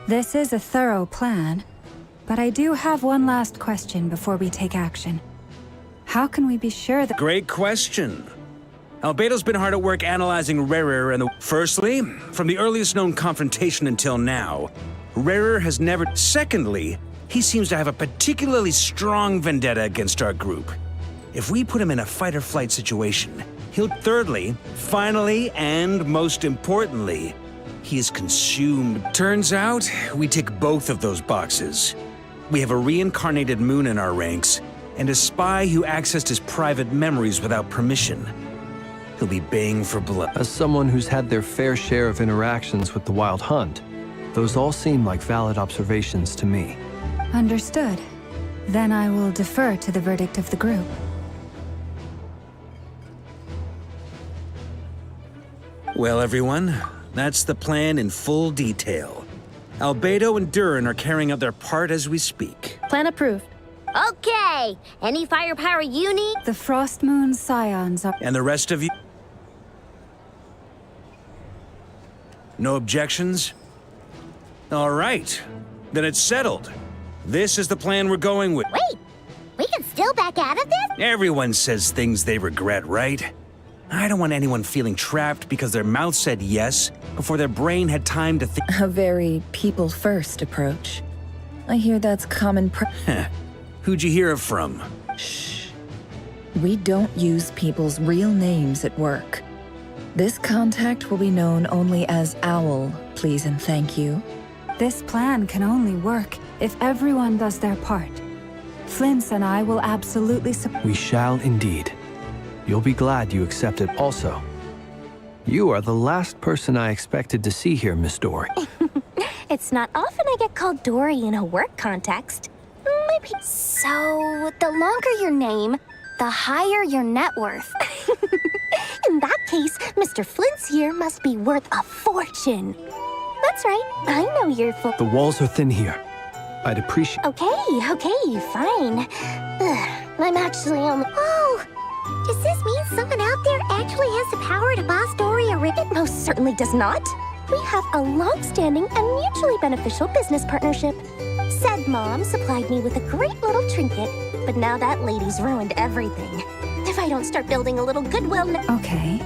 This is a thorough plan, but I do have one last question before we take action. How can we be sure that— Great question. Albedo's been hard at work analyzing Rarer and the— Firstly, from the earliest known confrontation until now, Rarer has never— Secondly, he seems to have a particularly strong vendetta against our group. If we put him in a fight-or-flight situation, he'll— Thirdly, finally, and most importantly, he is consumed. Turns out, we tick both of those boxes. We have a reincarnated Moon in our ranks, and a spy who accessed his private memories without permission. He'll be baying for blood. As someone who's had their fair share of interactions with the Wild Hunt, those all seem like valid observations to me. Understood. Then I will defer to the verdict of the group. Well, everyone, that's the plan in full detail. Albedo and Durin are carrying out their part as we speak. Plan approved. Okay, any firepower you need? The Frost Moon Scions are— And the rest of you? No objections? All right, then it's settled. This is the plan we're going with. Wait, we can still back out of this? Everyone says things they regret, right? I don't want anyone feeling trapped because their mouth said yes before their brain had time to think. A very people-first approach. I hear that's common Who'd you hear it from? Shh. We don't use people's real names at work. This contact will be known only as Owl, please and thank you. This plan can only work if everyone does their part. Flint's and I will absolutely support— We shall indeed. You'll be glad you accepted also. You are the last person I expected to see here, Miss Dory. It's not often I get called Dory in a work context. So, the longer your name, the higher your net worth. In that case, Mr. Flint's here must be worth a fortune. That's right, I know you're full— The walls are thin here. I'd appreciate— Okay, fine. I'm actually only— Oh, does this mean someone out there actually has the power to boss Dory around? It most certainly does not. We have a long-standing and mutually beneficial business partnership. Said mom supplied me with a great little trinket, but now that lady's ruined everything. If I don't start building a little goodwill Okay.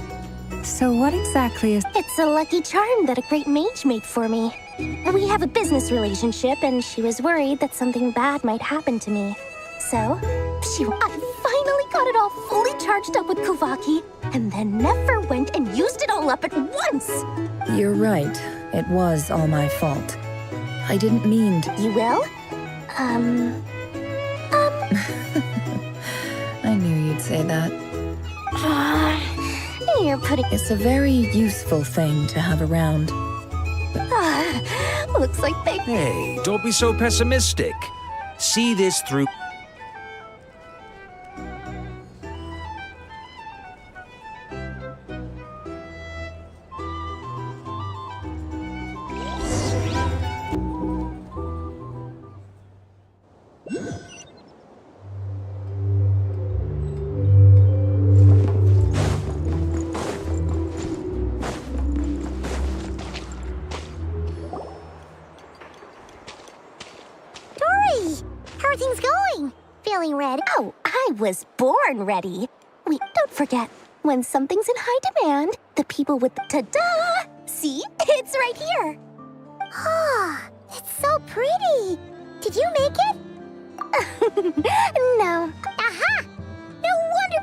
So what exactly is— It's a lucky charm that a great mage made for me. We have a business relationship, and she was worried that something bad might happen to me. So, I finally got it all fully charged up with Kuvaki, and then never went and used it all up at once! You're right. It was all my fault. I didn't mean to— You will? I knew you'd say that. You're putting— It's a very useful thing to have around. Looks like they— Hey, don't be so pessimistic. See this through. Dory, how are things going? Feeling ready? Oh, I was born ready. Wait, don't forget, when something's in high demand, the people with the— Ta-da! See? It's right here. Ah, it's so pretty. Did you make it? No. Aha! No wonder.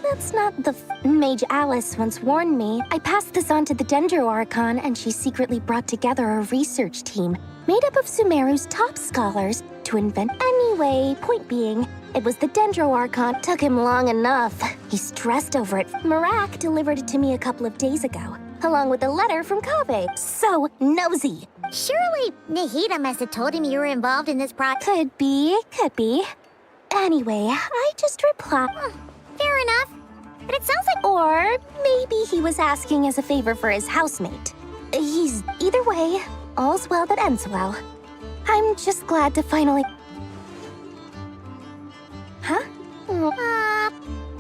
That's not the Mage Alice once warned me. I passed this on to the Dendro Archon, and she secretly brought together a research team made up of Sumeru's top scholars to invent— Anyway, point being, it was the Dendro Archon. Took him long enough. He stressed over it. Marak delivered it to me a couple of days ago, along with a letter from Kaveh. So nosy. Surely Nahida must have told him you were involved in this project. Could be. Anyway, I just replied. Fair enough. But it sounds like— Or maybe he was asking as a favor for his housemate. Either way, all's well that ends well. I'm just glad to finally— Huh?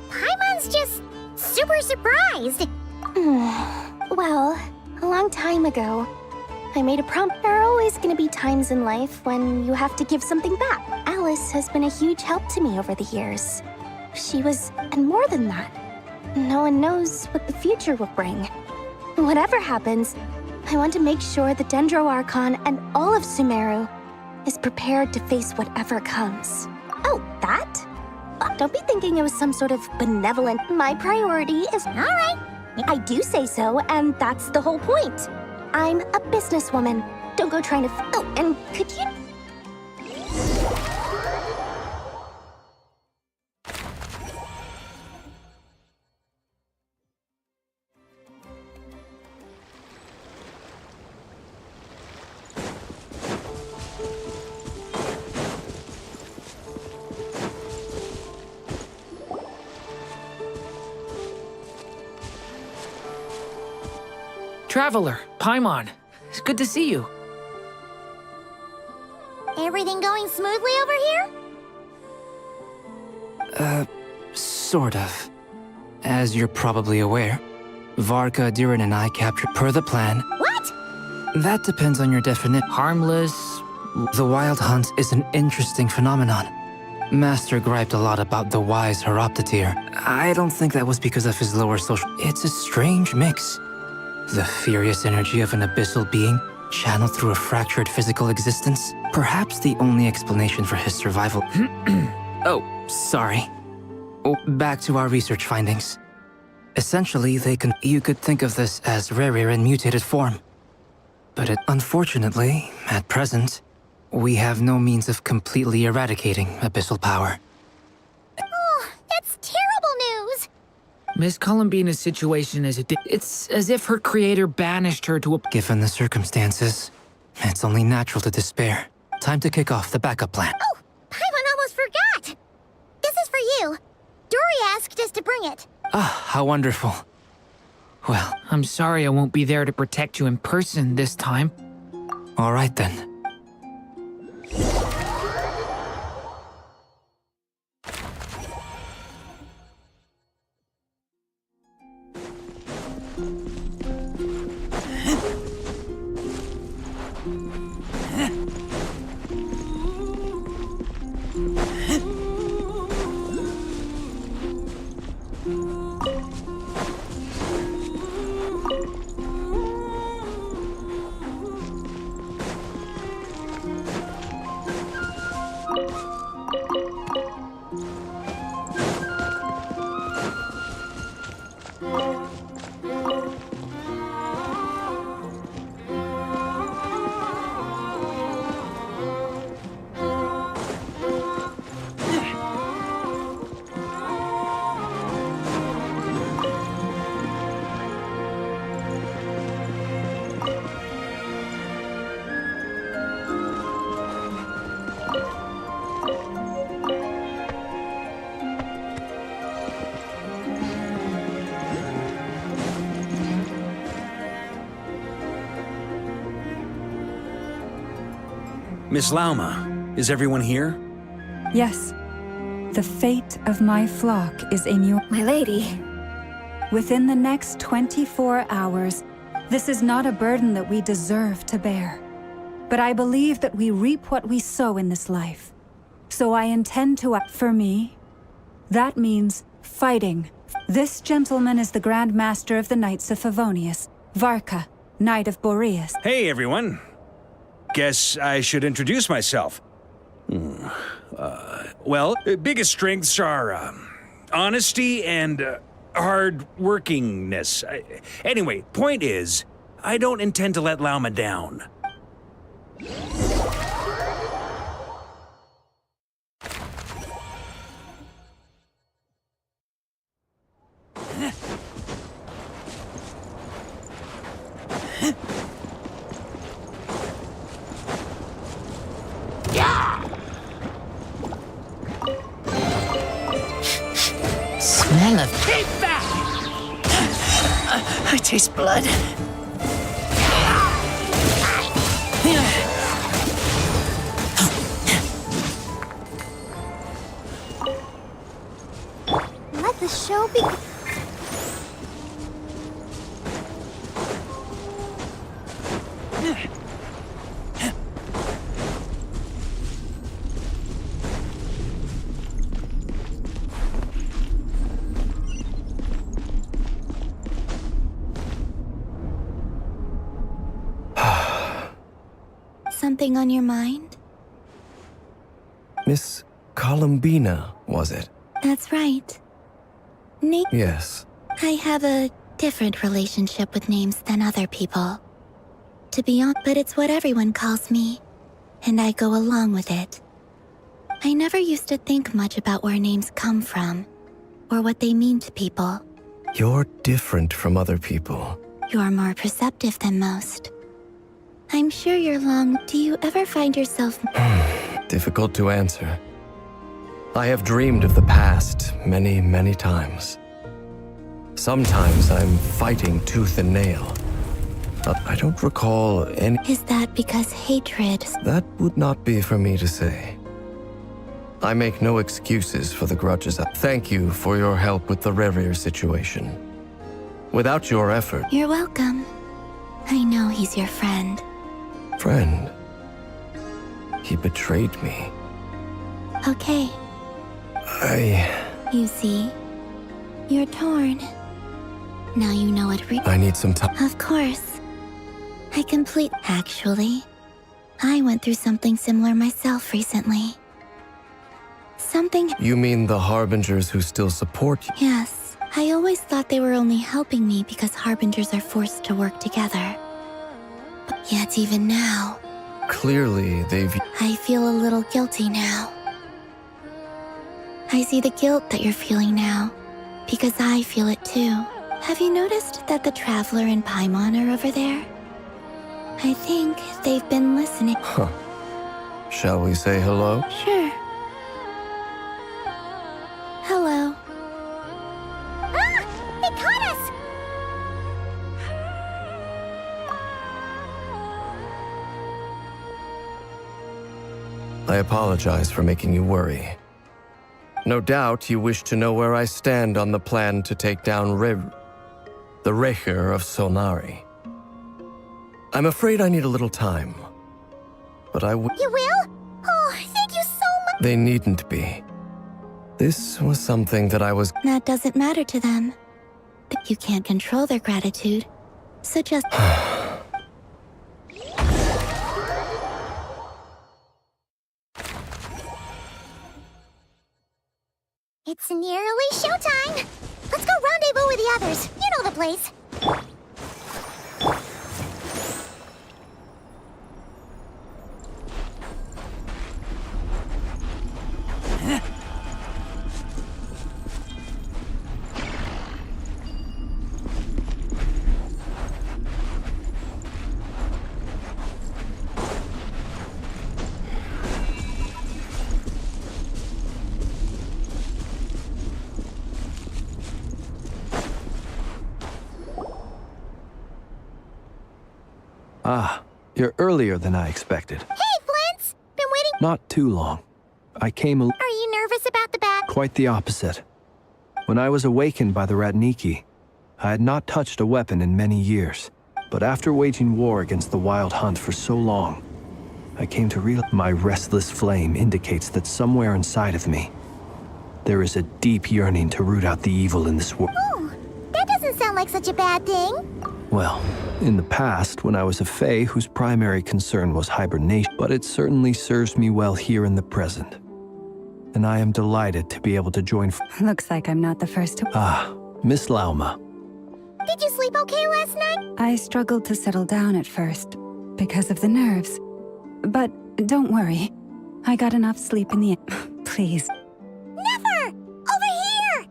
Paimon's just super surprised. Well, a long time ago, I made a promise. There are always gonna be times in life when you have to give something back. Alice has been a huge help to me over the years. She was, and more than that, no one knows what the future will bring. Whatever happens, I want to make sure the Dendro Archon and all of Sumeru is prepared to face whatever comes. Oh, that? Don't be thinking it was some sort of benevolent. My priority is all right. I do say so, and that's the whole point. I'm a businesswoman. Don't go trying to. Oh, and could you? Traveler, Paimon, it's good to see you. Everything going smoothly over here? Sort of. As you're probably aware, Varka, Durin, and I captured per the plan. What? That depends on your definition. Harmless. The Wild Hunt is an interesting phenomenon. Master griped a lot about the wise Horoptatyr. I don't think that was because of his lower social. It's a strange mix. The furious energy of an abyssal being channeled through a fractured physical existence. Perhaps the only explanation for his survival. Oh, sorry. Oh, back to our research findings. Essentially, you could think of this as Rerir in mutated form. But unfortunately, at present, we have no means of completely eradicating abyssal power. Oh, that's terrible news! Miss Columbina's situation is it's as if her creator banished her to a... Given the circumstances, it's only natural to despair. Time to kick off the backup plan. Oh, Paimon almost forgot! This is for you. Dory asked us to bring it. Ah, how wonderful. Well, I'm sorry I won't be there to protect you in person this time. all right then. Miss Lauma, is everyone here? Yes. The fate of my flock is in your... My lady, Within the next 24 hours, this is not a burden that we deserve to bear. But I believe that we reap what we sow in this life. So I intend to act for me. That means fighting. This gentleman is the Grand Master of the Knights of Favonius, Varka, Knight of Boreas. Hey, everyone. Guess I should introduce myself. Biggest strengths are honesty and hard workingness. Anyway, point is, I don't intend to let Lauma down. Smell of... Keep back! I taste blood. Let the show be... something on your mind? Miss Columbina, was it? That's right. Yes. I have a different relationship with names than other people. To be honest, but it's what everyone calls me, and I go along with it. I never used to think much about where names come from, or what they mean to people. You're different from other people. You're more perceptive than most. I'm sure you're long. Do you ever find yourself... Difficult to answer. I have dreamed of the past many, many times. Sometimes I'm fighting tooth and nail. I don't recall any... Is that because hatred... That would not be for me to say. I make no excuses for the grudges. Thank you for your help with the Rerir situation. Without your effort... You're welcome. I know he's your friend. Friend? He betrayed me. Okay. You see, you're torn. Now you know what I need some time. Of course. Actually, I went through something similar myself recently. You mean the Harbingers who still support you? Yes. I always thought they were only helping me because Harbingers are forced to work together. But yet even now... Clearly, they've... I feel a little guilty now. I see the guilt that you're feeling now, because I feel it too. Have you noticed that the Traveler and Paimon are over there? I think they've been listening. Huh. Shall we say hello? Sure. Hello. Ah! They caught us! I apologize for making you worry. No doubt you wish to know where I stand on the plan to take down the Rerir of Solnari. I'm afraid I need a little time, but I will. You will? Oh, thank you so much. They needn't be. This was something that I was... That doesn't matter to them. But you can't control their gratitude. So just... It's nearly showtime! Let's go rendezvous with the others. You know the place. Ah, you're earlier than I expected. Hey, Flint's! Been waiting. Not too long. I came Are you nervous about the bat? quite the opposite. When I was awakened by the Ratniki, I had not touched a weapon in many years. But after waging war against the Wild Hunt for so long, I came to realize my restless flame indicates that somewhere inside of me, there is a deep yearning to root out the evil in this world. Oh, that doesn't sound like such a bad thing. Well, in the past, when I was a Fae whose primary concern was hibernation, but it certainly serves me well here in the present. And I am delighted to be able to join. Looks like I'm not the first to. Ah, Miss Lauma. Did you sleep okay last night? I struggled to settle down at first because of the nerves. But don't worry. I got enough sleep in the end. Please. Never! Over here!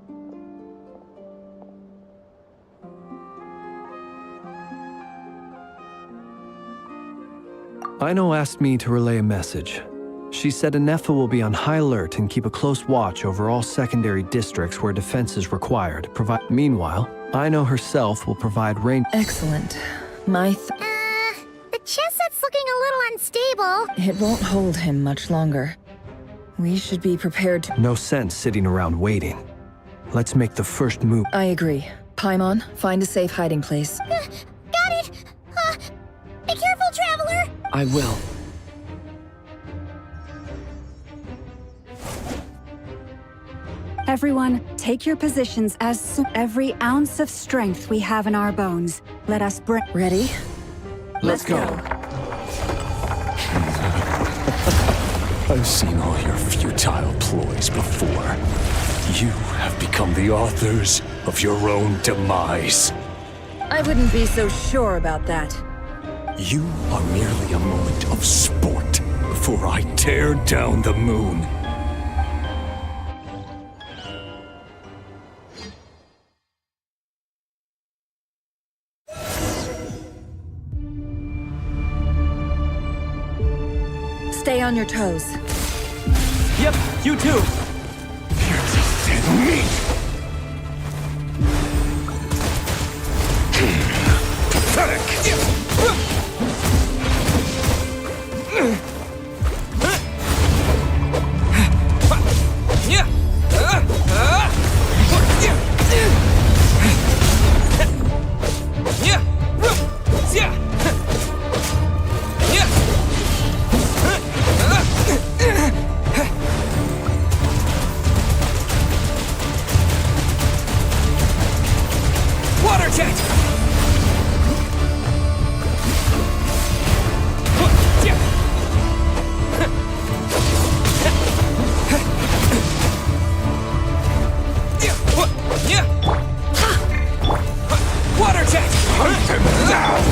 Aino asked me to relay a message. She said Anefa will be on high alert and keep a close watch over all secondary districts where defense is required. Meanwhile, Aino herself will provide range. Excellent. My The chess set's looking a little unstable. It won't hold him much longer. We should be prepared to... No sense sitting around waiting. Let's make the first move. I agree. Paimon, find a safe hiding place. Got it! Be careful, Traveler! I will. Everyone, take your positions as every ounce of strength we have in our bones. Let us bring. Ready? Let's go. I've seen all your futile ploys before. You have become the authors of your own demise. I wouldn't be so sure about that. You are merely a moment of sport before I tear down the moon. Stay on your toes. Yep, you too. You're just dead meat. Pathetic. Water jet! Water jet! Hunt him down!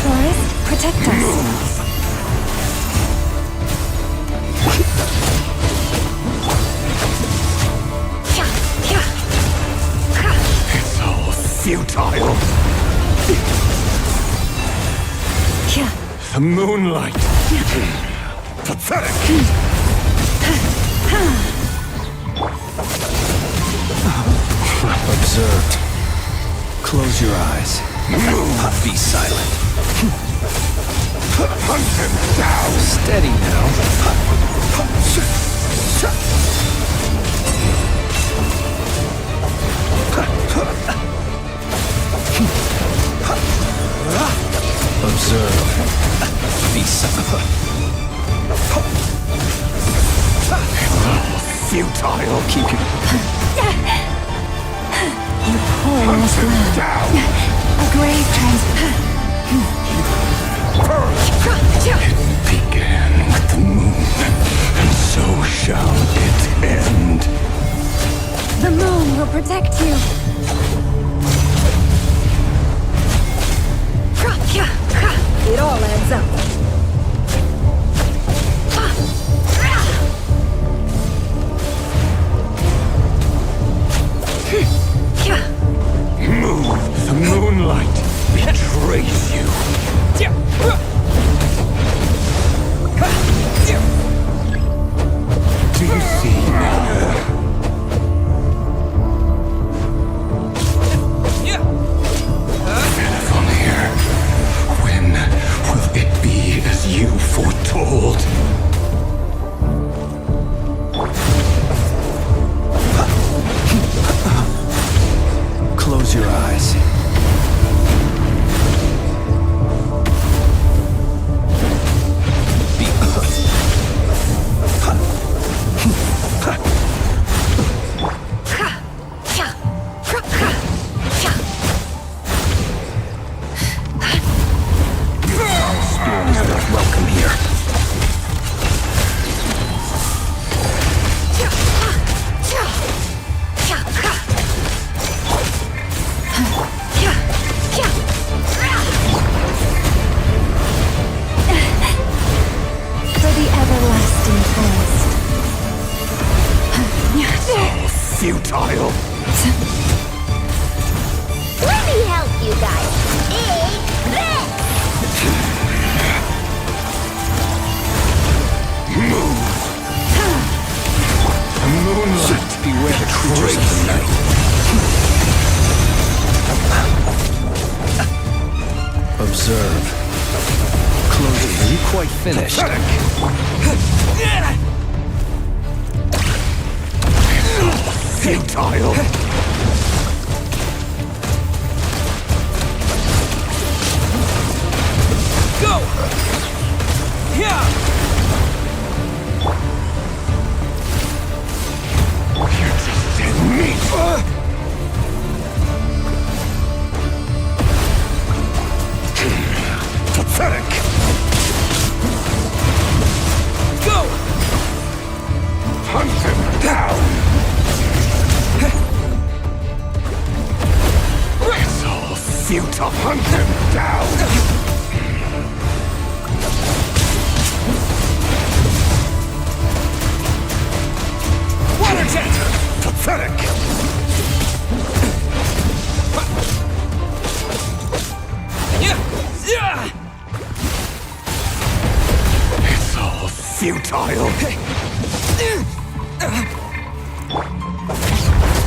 Forest, protect us. It's all futile. The moonlight. Pathetic. Observed. Close your eyes. Be silent. Hunt him down. Steady now. Observe. Be silent. Futile. Keep your... You porous love. Down. A grave It began with the moon, and so shall it end. The moon will protect you. It all adds up. Move. The moonlight betrays you. Do you see now? Venivonir, when will it be as you foretold? Close your eyes. Welcome here. For the everlasting forest. Futile. Let me help you guys. Take this! Moonlight, Beware the creatures of the night. Observe. Close it. Are you quite finished? Futile. Go! Yeah! You're just dead meat. Pathetic. futile.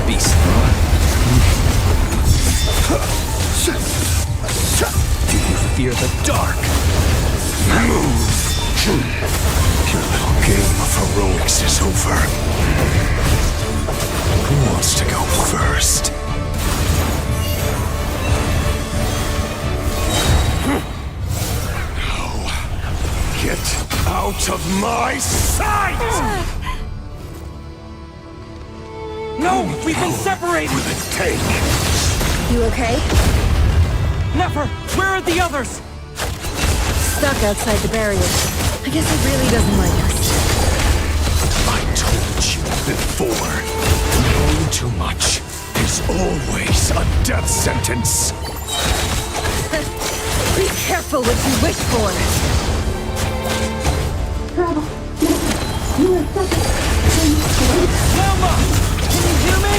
Beast. Do you fear the dark? Move! Your little game of heroics is over. Who wants to go first? No. Get out of my sight! No! We've been separated! Will it take? You okay? Nefer! Where are the others? Stuck outside the barrier. I guess he really doesn't like us. I told you before. Knowing too much is always a death sentence. Be careful what you wish for! Selma! Can you hear me?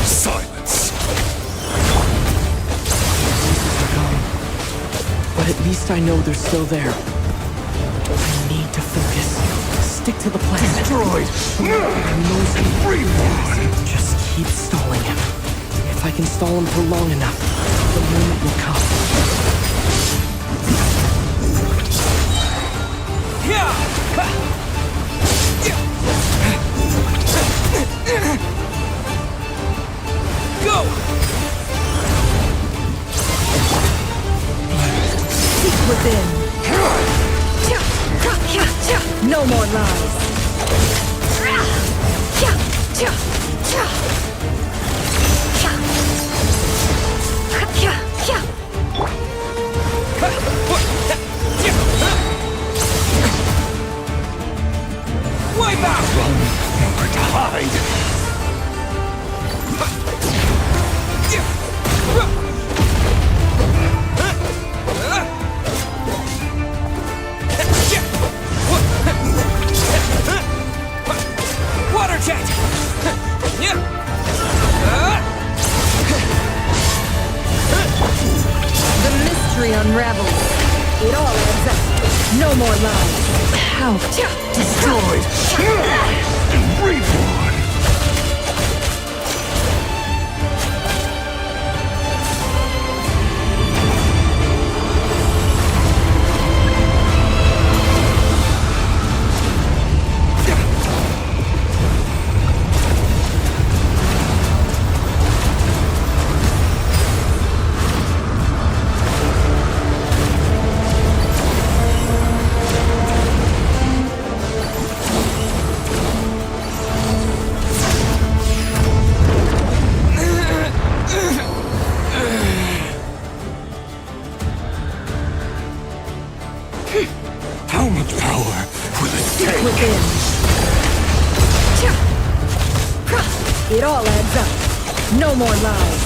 Silence. But at least I know they're still there. I need to focus. Stick to the plan. Destroyed. Reborn. Just keep stalling him. If I can stall him for long enough, the moment will come. Go! Seek within. No more lies. Wipe out! Run, nowhere to hide. Water jet! The mystery unravels. It all adds up. No more lies. How? Destroyed. Reborn. How much power will it take? Within. It all adds up. No more lies.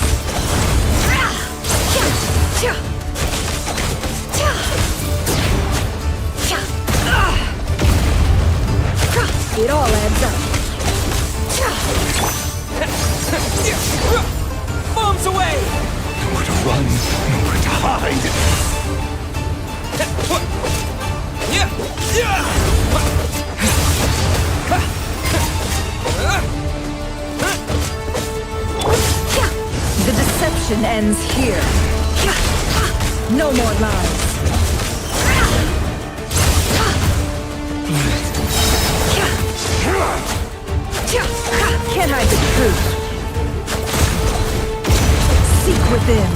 It all adds up. Bombs away! Nowhere to run, nowhere to hide. The deception ends here. No more lies. Can't hide the truth. Seek within.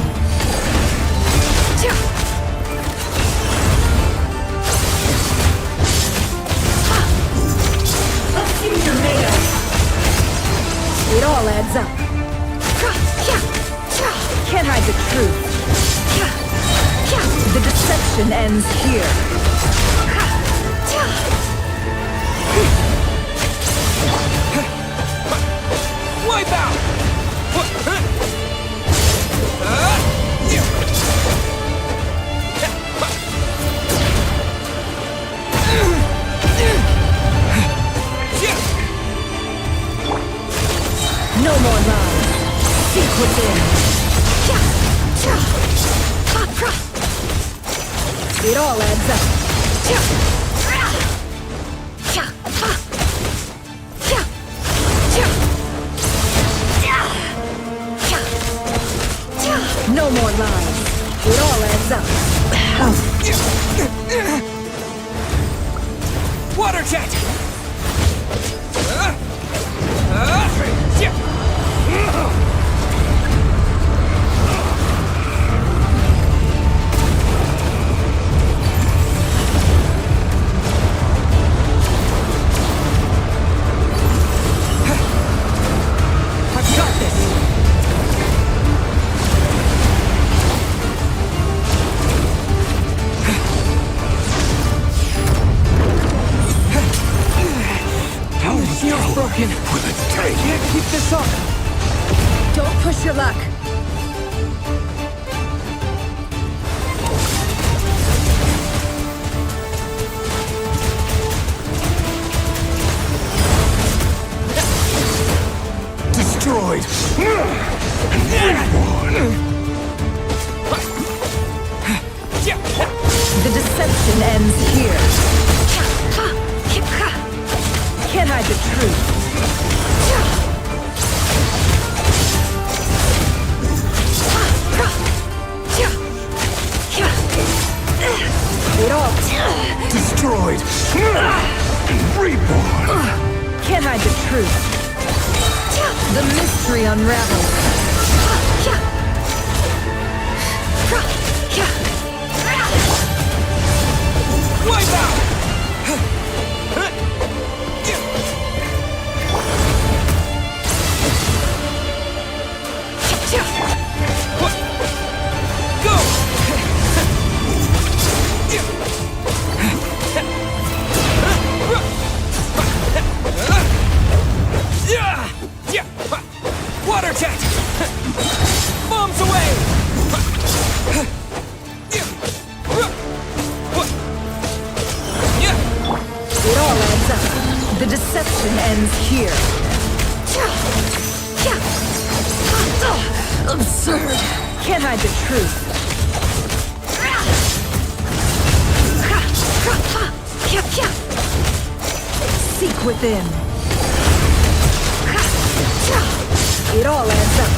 Let's see what you're made of. It all adds up. Can't hide the truth. The deception ends here. Wipe out! No more lies. Seek within. It all adds up. Water jet! I've got this! Seal's broken. Can't keep this up. Don't push your luck. Destroyed! The deception ends here. Can't hide the truth. It all Destroyed! Reborn! can't hide the truth. The mystery unravels. Wipe out! Go! Water jet! Bombs away! It all adds up. The deception ends here. Absurd. Can't hide the truth. Seek within. It all adds up.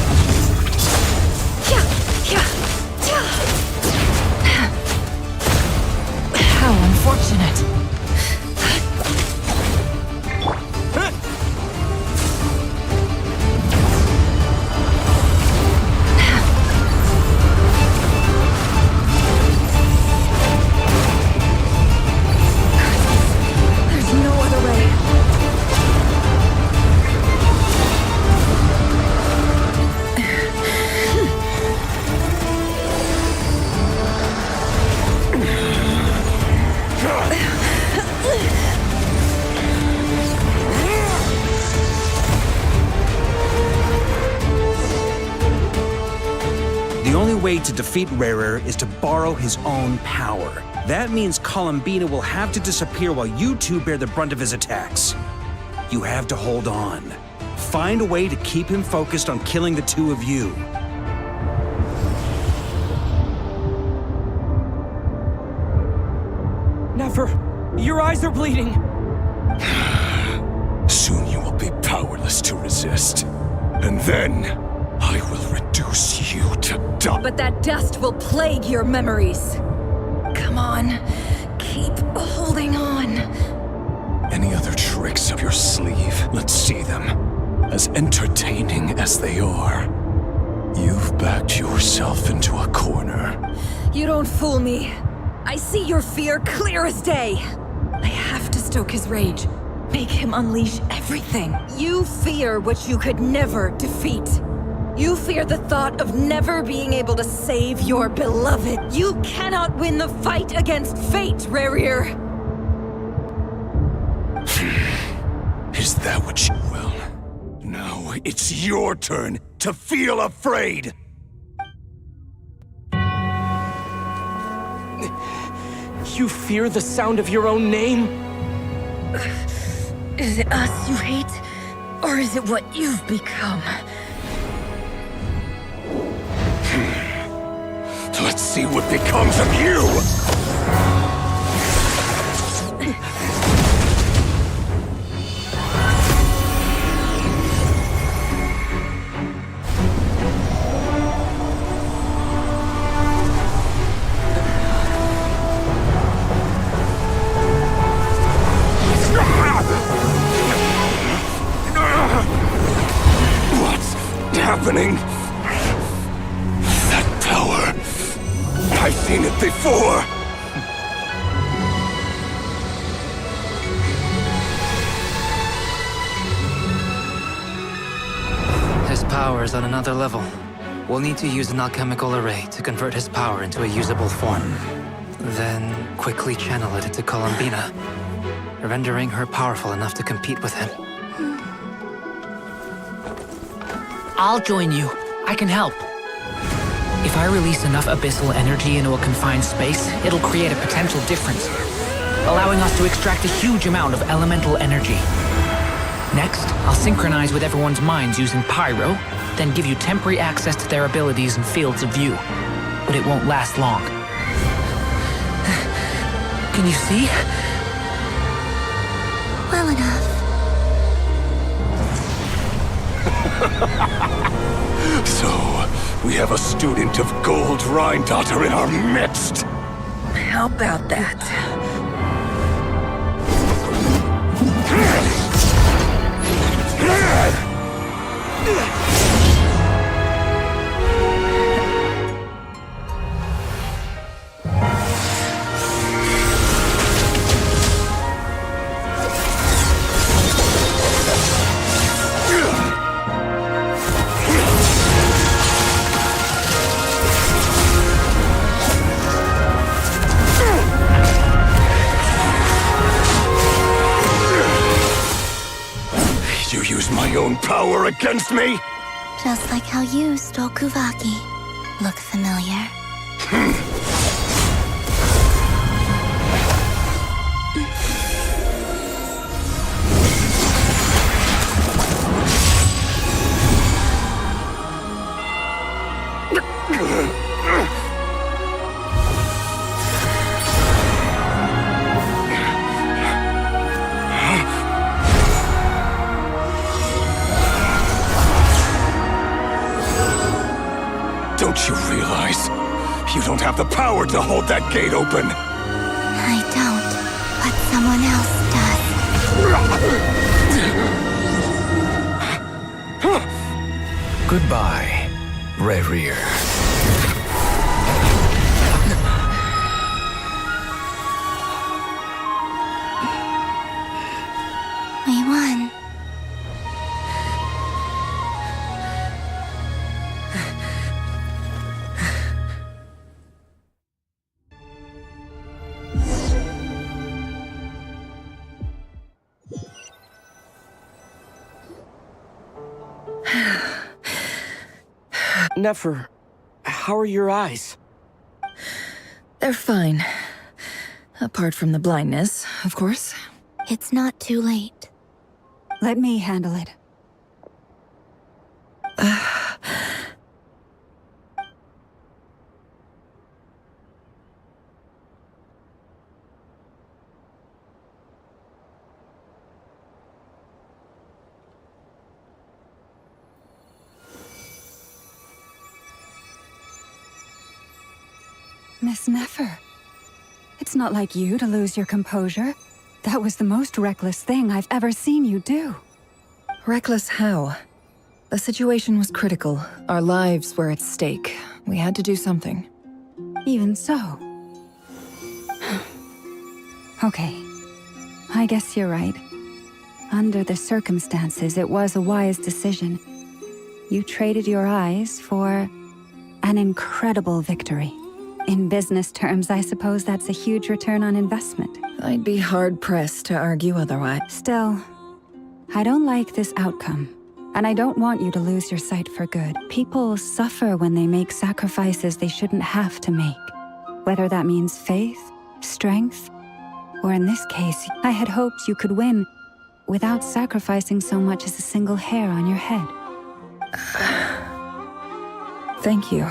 How unfortunate. There's no other way. The only way to defeat Rarer is to borrow his own power. That means Columbina will have to disappear while you two bear the brunt of his attacks. You have to hold on. Find a way to keep him focused on killing the two of you. Never. Your eyes are bleeding. Soon you will be powerless to resist. And then, I will reduce you to dust. But that dust will plague your memories. Come on. Keep holding on. Any other tricks up your sleeve? Let's see them. As entertaining as they are. You've backed yourself into a corner. You don't fool me. I see your fear clear as day. I have to stoke his rage. Make him unleash everything. You fear what you could never defeat. You fear the thought of never being able to save your beloved. You cannot win the fight against fate, Rerir. Is that what you will? Now it's your turn to feel afraid! You fear the sound of your own name? Is it us you hate? Or is it what you've become? Let's see what becomes of you! happening? That power. I've seen it before. His power is on another level. We'll need to use an alchemical array to convert his power into a usable form. Then quickly channel it into Columbina, rendering her powerful enough to compete with him. I'll join you. I can help. If I release enough abyssal energy into a confined space, it'll create a potential difference, allowing us to extract a huge amount of elemental energy. Next, I'll synchronize with everyone's minds using Pyro, then give you temporary access to their abilities and fields of view. But it won't last long. Can you see? Well enough. So, we have a student of Gold Rheindotter in our midst. How about that? You use my own power against me? Just like how you stole Kuvaki. Look familiar? Don't you realize? You don't have the power to hold that gate open. I don't, but someone else does. Goodbye, Rerir. We won. Nefer, how are your eyes? They're fine. Apart from the blindness, of course. It's not too late. Let me handle it. Miss Nefer, it's not like you to lose your composure. That was the most reckless thing I've ever seen you do. Reckless how? The situation was critical. Our lives were at stake. We had to do something. Even so. Okay. I guess you're right. Under the circumstances, it was a wise decision. You traded your eyes for an incredible victory. In business terms, I suppose that's a huge return on investment. I'd be hard-pressed to argue otherwise. Still, I don't like this outcome. And I don't want you to lose your sight for good. People suffer when they make sacrifices they shouldn't have to make. Whether that means faith, strength, or in this case, I had hoped you could win without sacrificing so much as a single hair on your head. Thank you.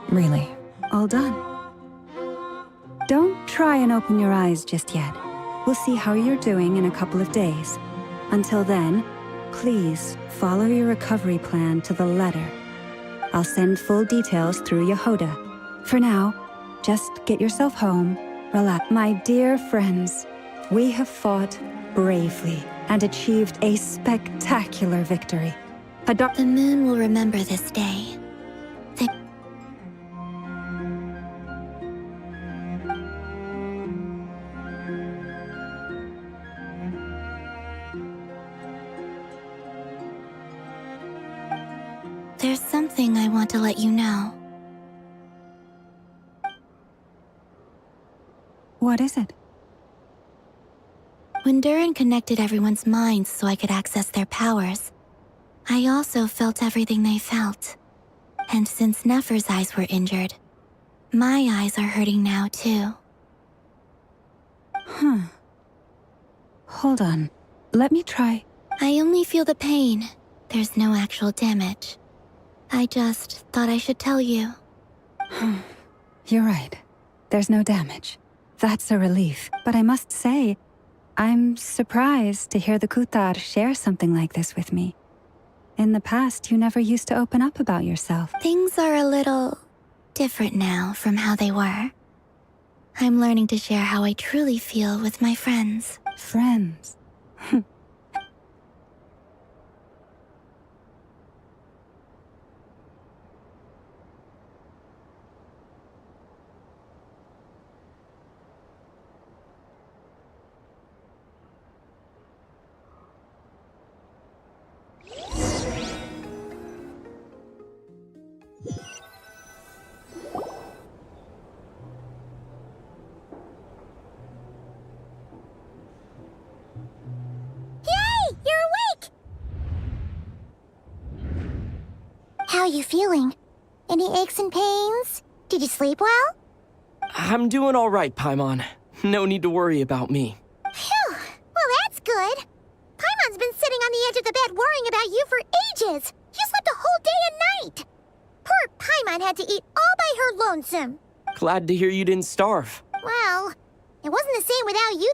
Really. All done. Don't try and open your eyes just yet. We'll see how you're doing in a couple of days. Until then, please follow your recovery plan to the letter. I'll send full details through Yehoda. For now, just get yourself home, relax. My dear friends, we have fought bravely and achieved a spectacular victory. The moon will remember this day. There's something I want to let you know. What is it? When Durin connected everyone's minds so I could access their powers, I also felt everything they felt. And since Nefer's eyes were injured, my eyes are hurting now too. Huh. Hold on. Let me try. I only feel the pain. There's no actual damage. I just thought I should tell you. You're right. There's no damage. That's a relief. But I must say, I'm surprised to hear the Kutar share something like this with me. In the past, you never used to open up about yourself. Things are a little different now from how they were. I'm learning to share how I truly feel with my friends. Friends. How are you feeling? Any aches and pains? Did you sleep well? I'm doing all right, Paimon. No need to worry about me. Phew! Well, that's good. Paimon's been sitting on the edge of the bed worrying about you for ages. You slept a whole day and night. Poor Paimon had to eat all by her lonesome. Glad to hear you didn't starve. Well, it wasn't the same without you.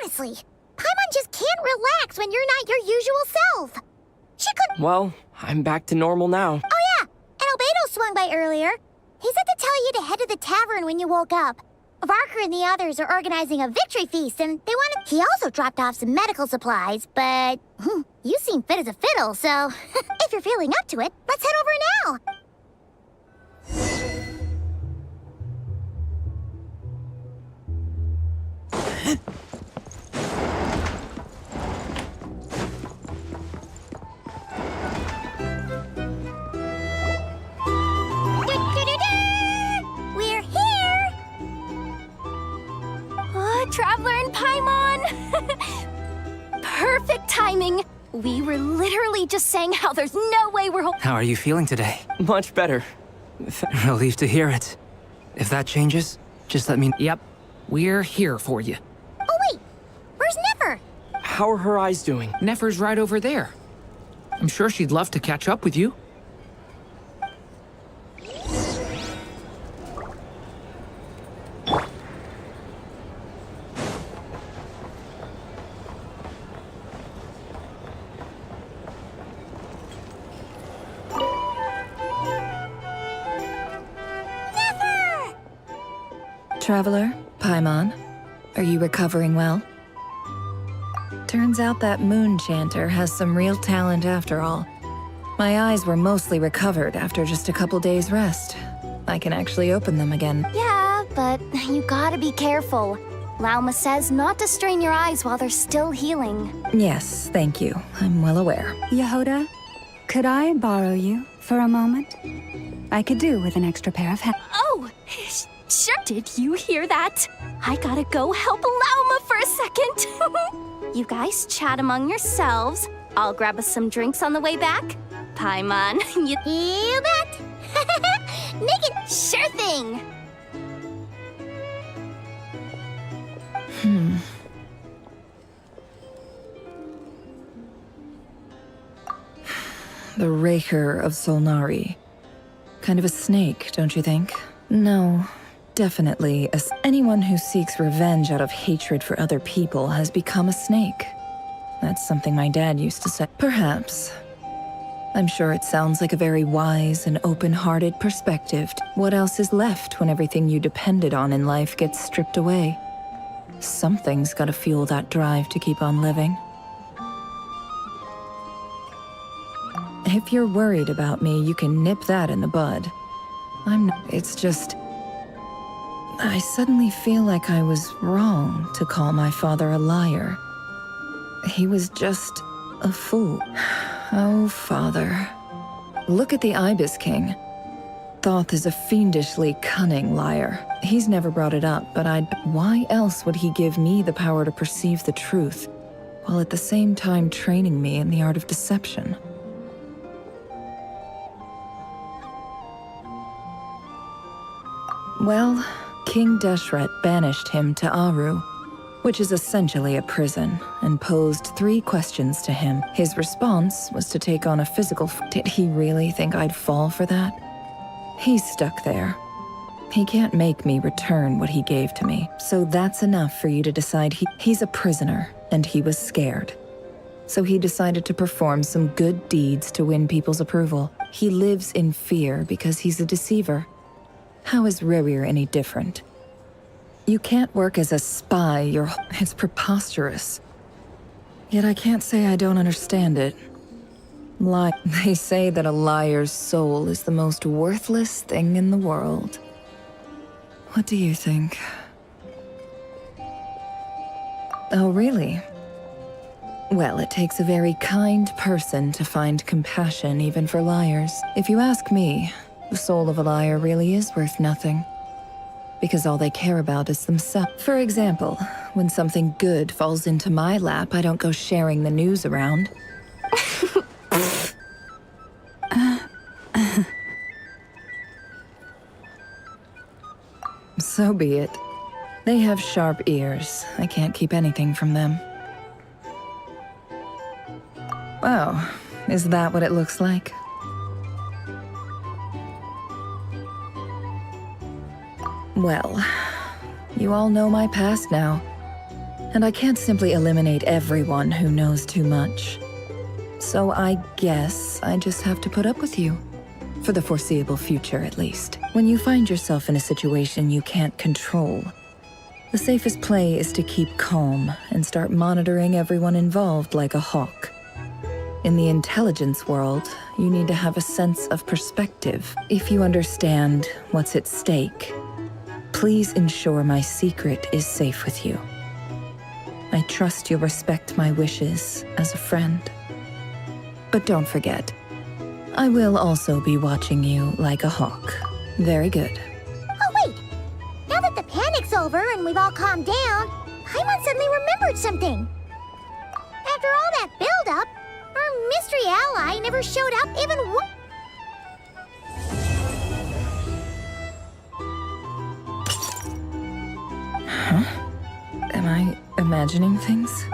Honestly, Paimon just can't relax when you're not your usual self. She could— Well, I'm back to normal now. Oh yeah, and Albedo swung by earlier. He said to tell you to head to the tavern when you woke up. Varker and the others are organizing a victory feast, and they want to— He also dropped off some medical supplies, but you seem fit as a fiddle, so if you're feeling up to it, let's head over now. We're here! Traveler and Paimon! Perfect timing! We were literally just saying how there's no way we're— How are you feeling today? Much better. Relieved to hear it. If that changes, just let me... Yep, we're here for you. Oh wait! Where's Nefer? How are her eyes doing? Nefer's right over there. I'm sure she'd love to catch up with you. Traveler, Paimon, are you recovering well? Turns out that moon chanter has some real talent after all. My eyes were mostly recovered after just a couple days' rest. I can actually open them again. Yeah, but you gotta be careful. Lauma says not to strain your eyes while they're still healing. Yes, thank you. I'm well aware. Yehoda, could I borrow you for a moment? I could do with an extra pair of hands. Oh, sure. Did you hear that? I gotta go help Lauma for a second. You guys chat among yourselves. I'll grab us some drinks on the way back. Paimon, you bet. Make it sure thing. The Raker of Solnari. Kind of a snake, don't you think? No, definitely. Anyone who seeks revenge out of hatred for other people has become a snake. That's something my dad used to say. Perhaps. I'm sure it sounds like a very wise and open-hearted perspective. What else is left when everything you depended on in life gets stripped away? Something's gotta fuel that drive to keep on living. If you're worried about me, you can nip that in the bud. I'm not. It's just... I suddenly feel like I was wrong to call my father a liar. He was just a fool. Oh, father. Look at the Ibis King. Thoth is a fiendishly cunning liar. He's never brought it up, but why else would he give me the power to perceive the truth, while at the same time training me in the art of deception? Well, King Deshret banished him to Aru, which is essentially a prison, and posed 3 questions to him. His response was to take on a physical Did he really think I'd fall for that? He's stuck there. He can't make me return what he gave to me, so that's enough for you to decide he's a prisoner, and he was scared. So he decided to perform some good deeds to win people's approval. He lives in fear because he's a deceiver. How is Rerir any different? You can't work as a spy, it's preposterous. Yet I can't say I don't understand it. They say that a liar's soul is the most worthless thing in the world. What do you think? Oh, really? Well, it takes a very kind person to find compassion even for liars. If you ask me, the soul of a liar really is worth nothing. Because all they care about is themselves. For example, when something good falls into my lap, I don't go sharing the news around. So be it. They have sharp ears. I can't keep anything from them. Oh, is that what it looks like? Well, you all know my past now, and I can't simply eliminate everyone who knows too much. So I guess I just have to put up with you. For the foreseeable future, at least. When you find yourself in a situation you can't control, the safest play is to keep calm and start monitoring everyone involved like a hawk. In the intelligence world, you need to have a sense of perspective. If you understand what's at stake, please ensure my secret is safe with you. I trust you'll respect my wishes as a friend. But don't forget, I will also be watching you like a hawk. Very good. Oh, wait! Now that the panic's over and we've all calmed down, Paimon suddenly remembered something. After all that build-up, our mystery ally never showed up even once. Huh? Am I imagining things?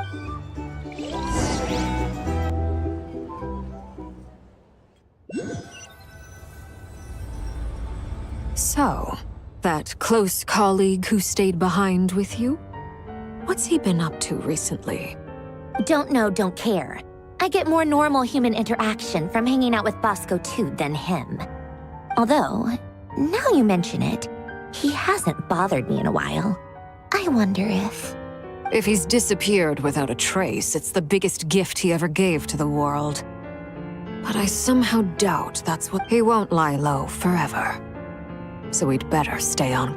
So, that close colleague who stayed behind with you? What's he been up to recently? Don't know, don't care. I get more normal human interaction from hanging out with Bosco too than him. Although, now you mention it, he hasn't bothered me in a while. I wonder if... If he's disappeared without a trace, it's the biggest gift he ever gave to the world. But I somehow doubt that's what... He won't lie low forever. So we'd better stay on.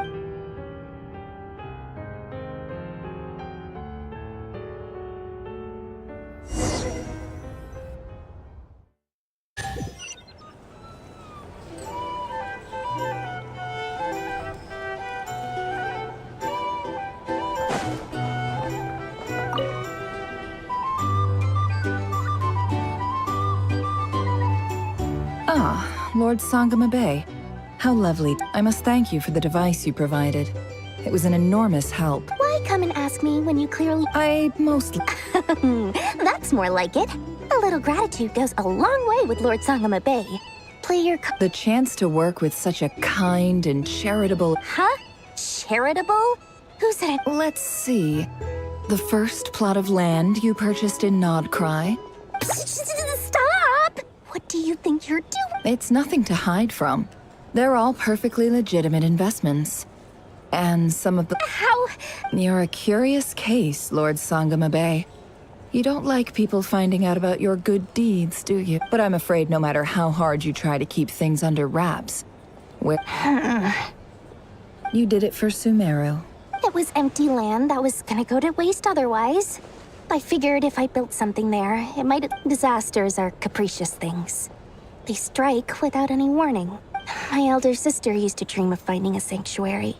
Ah, Lord Sangama Bay. How lovely. I must thank you for the device you provided. It was an enormous help. Why come and ask me when you clearly... I mostly... That's more like it. A little gratitude goes a long way with Lord Sangama Bay. Play your... The chance to work with such a kind and charitable... Huh? Charitable? Who said it? Let's see. The first plot of land you purchased in Nodcry. Stop! What do you think you're doing? It's nothing to hide from. They're all perfectly legitimate investments. And some of the... How? You're a curious case, Lord Sangama Bay. You don't like people finding out about your good deeds, do you? But I'm afraid no matter how hard you try to keep things under wraps, you did it for Sumeru. It was empty land that was gonna go to waste otherwise. I figured if I built something there, it might... Disasters are capricious things. They strike without any warning. My elder sister used to dream of finding a sanctuary.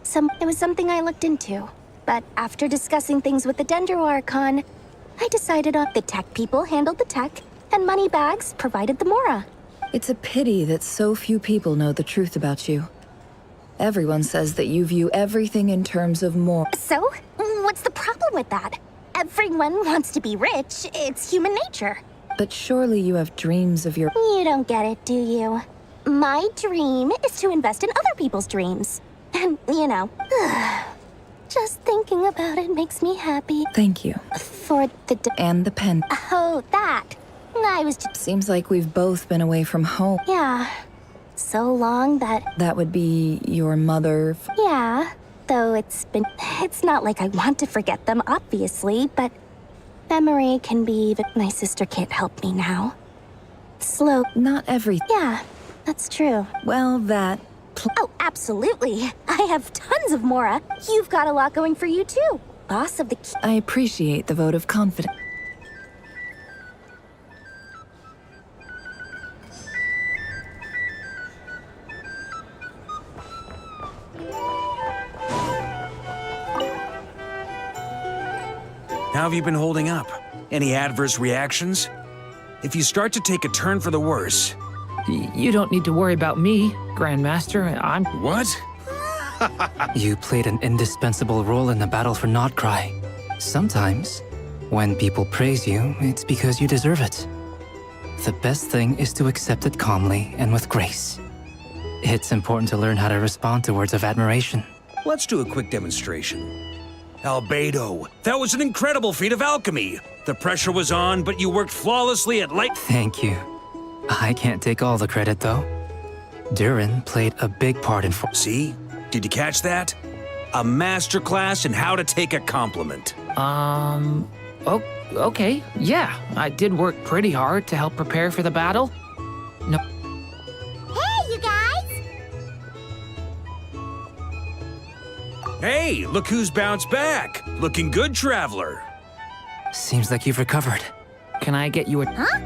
It was something I looked into. But after discussing things with the Dendro Archon, I decided on the tech people handled the tech, and Moneybags provided the Mora. It's a pity that so few people know the truth about you. Everyone says that you view everything in terms of more. So, what's the problem with that? Everyone wants to be rich. It's human nature. But surely you have dreams of your... You don't get it, do you? My dream is to invest in other people's dreams. And, you know, just thinking about it makes me happy. Thank you. For the... And the pen. Oh, that. I was just... Seems like we've both been away from home. Yeah. So long that... That would be your mother... Yeah. Though it's not like I want to forget them, obviously, but... Memory can be... My sister can't help me now. Slow... Not every... Yeah, that's true. Well, that... Oh, absolutely. I have tons of Mora. You've got a lot going for you, too. Boss of the... I appreciate the vote of confidence. How have you been holding up? Any adverse reactions? If you start to take a turn for the worse... You don't need to worry about me, Grandmaster. I'm... What? You played an indispensable role in the battle for Notcry. Sometimes, when people praise you, it's because you deserve it. The best thing is to accept it calmly and with grace. It's important to learn how to respond to words of admiration. Let's do a quick demonstration. Albedo, that was an incredible feat of alchemy. The pressure was on, but you worked flawlessly at light... Thank you. I can't take all the credit, though. Durin played a big part in... See? Did you catch that? A masterclass in how to take a compliment. Oh, okay. Yeah, I did work pretty hard to help prepare for the battle. No... Hey, you guys! Hey, look who's bounced back. Looking good, Traveler. Seems like you've recovered. Can I get you a... Huh?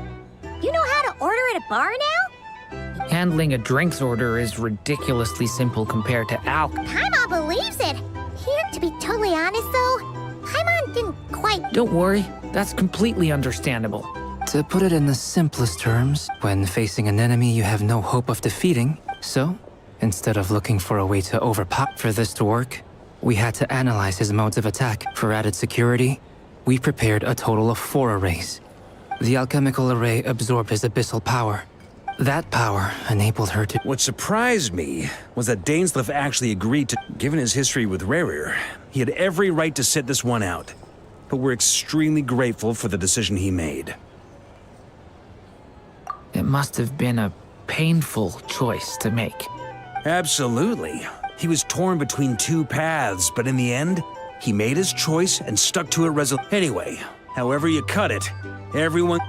You know how to order at a bar now? Handling a drinks order is ridiculously simple compared to Paimon believes it. Here, to be totally honest though, Paimon didn't quite... Don't worry, that's completely understandable. To put it in the simplest terms, when facing an enemy you have no hope of defeating, so, instead of looking for a way to overpower for this to work, we had to analyze his modes of attack. For added security, we prepared a total of 4 arrays. The alchemical array absorbed his abyssal power. That power enabled her to... What surprised me was that Dainsleif actually agreed to... Given his history with Rerir, he had every right to sit this one out. But we're extremely grateful for the decision he made. It must have been a painful choice to make. Absolutely. He was torn between 2 paths, but in the end, he made his choice and stuck to it Anyway, however you cut it, everyone...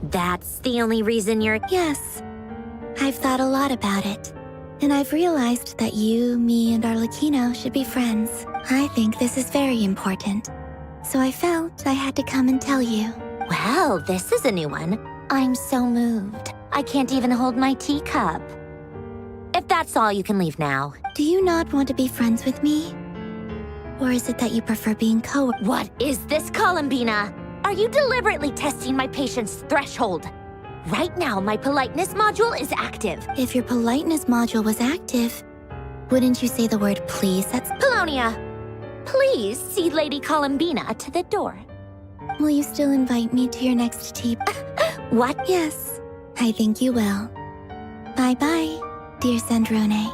That's the only reason you're... Yes. I've thought a lot about it. And I've realized that you, me, and Arlecchino should be friends. I think this is very important. So I felt I had to come and tell you. Well, this is a new one. I'm so moved. I can't even hold my teacup. If that's all, you can leave now. Do you not want to be friends with me? Or is it that you prefer being What is this, Columbina? Are you deliberately testing my patience threshold? Right now, my politeness module is active. If your politeness module was active, wouldn't you say the word please? That's... Paulownia, please see Lady Columbina to the door. Will you still invite me to your next tea? What? Yes, I think you will. Bye-bye, dear Sandrone.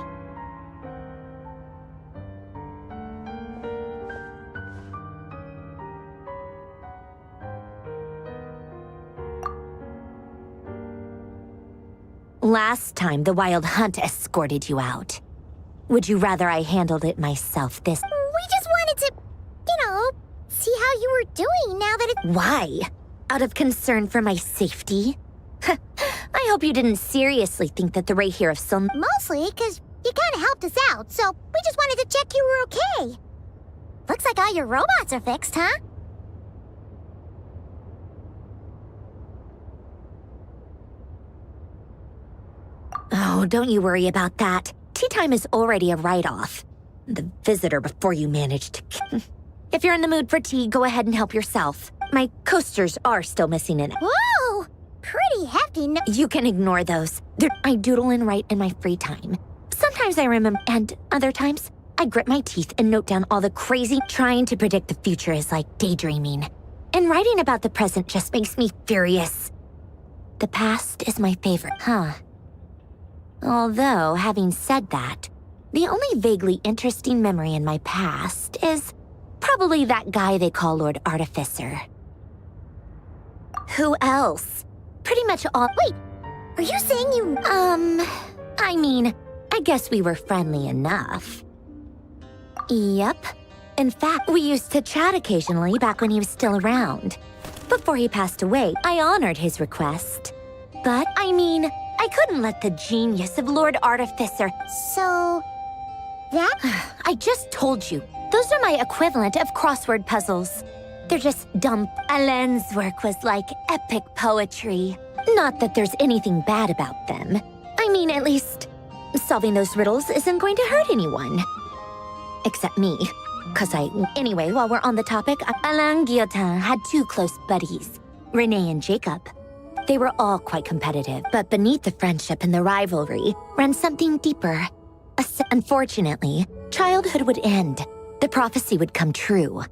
Last time, the Wild Hunt escorted you out. Would you rather I handled it myself this? We just wanted to, see how you were doing now that it— Why? Out of concern for my safety? I hope you didn't seriously think that the Rayhir of Sun— Mostly because you kind of helped us out, so we just wanted to check you were okay. Looks like all your robots are fixed, huh? Oh, don't you worry about that. Tea time is already a write-off. The visitor before you managed to— If you're in the mood for tea, go ahead and help yourself. My coasters are still missing in it. Whoa! Pretty hefty You can ignore those. I doodle and write in my free time. Sometimes I remember, and other times, I grit my teeth and note down all the crazy— Trying to predict the future is like daydreaming. And writing about the present just makes me furious. The past is my favorite, huh? Although, having said that, the only vaguely interesting memory in my past is probably that guy they call Lord Artificer. Who else? Pretty much all— Wait, are you saying you— I mean, I guess we were friendly enough. Yep. In fact, we used to chat occasionally back when he was still around. Before he passed away, I honored his request. But, I mean, I couldn't let the genius of Lord Artificer— So... that? I just told you. Those are my equivalent of crossword puzzles. They're just dumb. Alain's work was like epic poetry. Not that there's anything bad about them. I mean, at least, solving those riddles isn't going to hurt anyone. Except me. Anyway, while we're on the topic, Alain Guillotin had two close buddies, Renee and Jacob. They were all quite competitive, but beneath the friendship and the rivalry ran something deeper. Unfortunately, childhood would end. The prophecy would come true.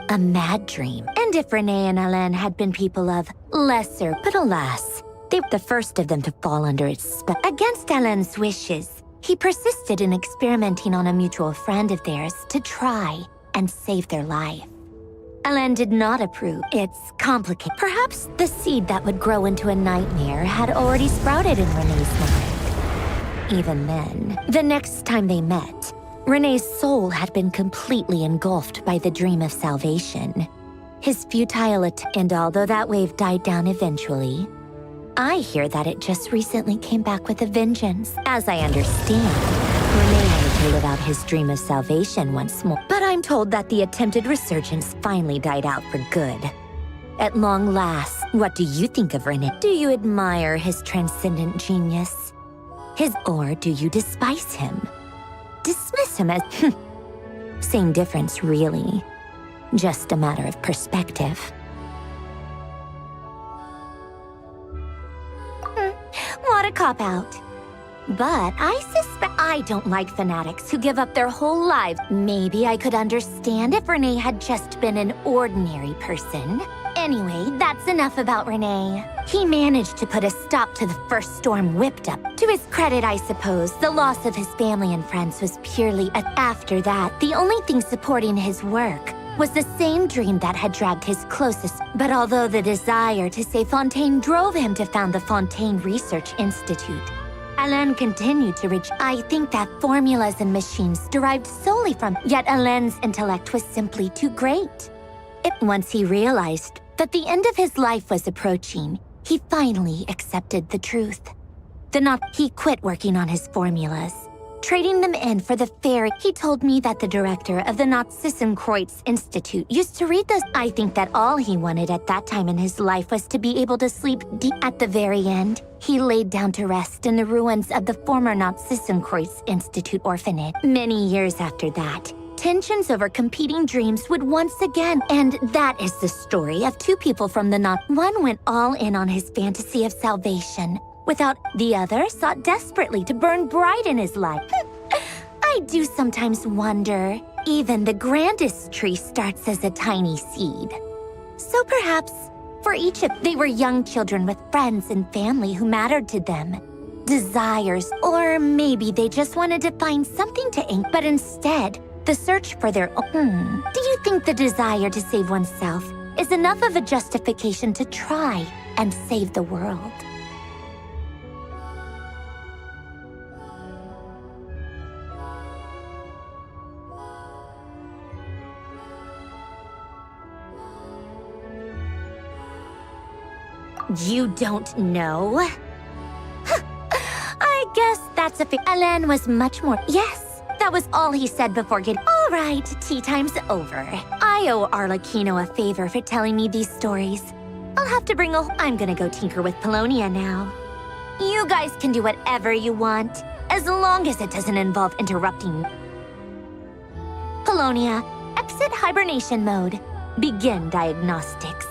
A mad dream. And if Renee and Alain had been people of lesser, but alas, they were the first of them to fall under its spell. Against Alain's wishes, he persisted in experimenting on a mutual friend of theirs to try and save their life. Alain did not approve. It's complicated. Perhaps the seed that would grow into a nightmare had already sprouted in Renee's mind. Even then, the next time they met, Renee's soul had been completely engulfed by the dream of salvation. His futile attempt— And although that wave died down eventually, I hear that it just recently came back with a vengeance. As I understand, Renee wanted to live out his dream of salvation once more. But I'm told that the attempted resurgence finally died out for good. At long last, what do you think of Renee? Do you admire his transcendent genius? Or do you despise him? Dismiss him as— Same difference, really. Just a matter of perspective. What a cop-out. But I suspect— I don't like fanatics who give up their whole lives. Maybe I could understand if Renee had just been an ordinary person. Anyway, that's enough about Renee. He managed to put a stop to the first storm whipped up. To his credit, I suppose, the loss of his family and friends was purely— After that, the only thing supporting his work was the same dream that had dragged his closest— But although the desire to save Fontaine drove him to found the Fontaine Research Institute, Alain continued to reach— I think that formulas and machines derived solely from— Yet Alain's intellect was simply too great. Once he realized that the end of his life was approaching, he finally accepted the truth. He quit working on his formulas, trading them in for the fairy. He told me that the director of the Narzissenkreuz Institute used to read those— I think that all he wanted at that time in his life was to be able to sleep deep. At the very end, he laid down to rest in the ruins of the former Narzissenkreuz Institute orphanage. Many years after that, tensions over competing dreams would once again— And that is the story of two people from the One went all in on his fantasy of salvation, the other sought desperately to burn bright in his life. I do sometimes wonder, even the grandest tree starts as a tiny seed. So perhaps, for each of— They were young children with friends and family who mattered to them. Desires, or maybe they just wanted to find something to ink, but instead, the search for their own. Do you think the desire to save oneself is enough of a justification to try and save the world? You don't know? I guess that's a Alan was much more. Yes, that was all he said before getting. All right, tea time's over. I owe Arlecchino a favor for telling me these stories. I'll have to bring a. I'm gonna go tinker with Polonia now. You guys can do whatever you want, as long as it doesn't involve interrupting. Polonia, exit hibernation mode. Begin diagnostics.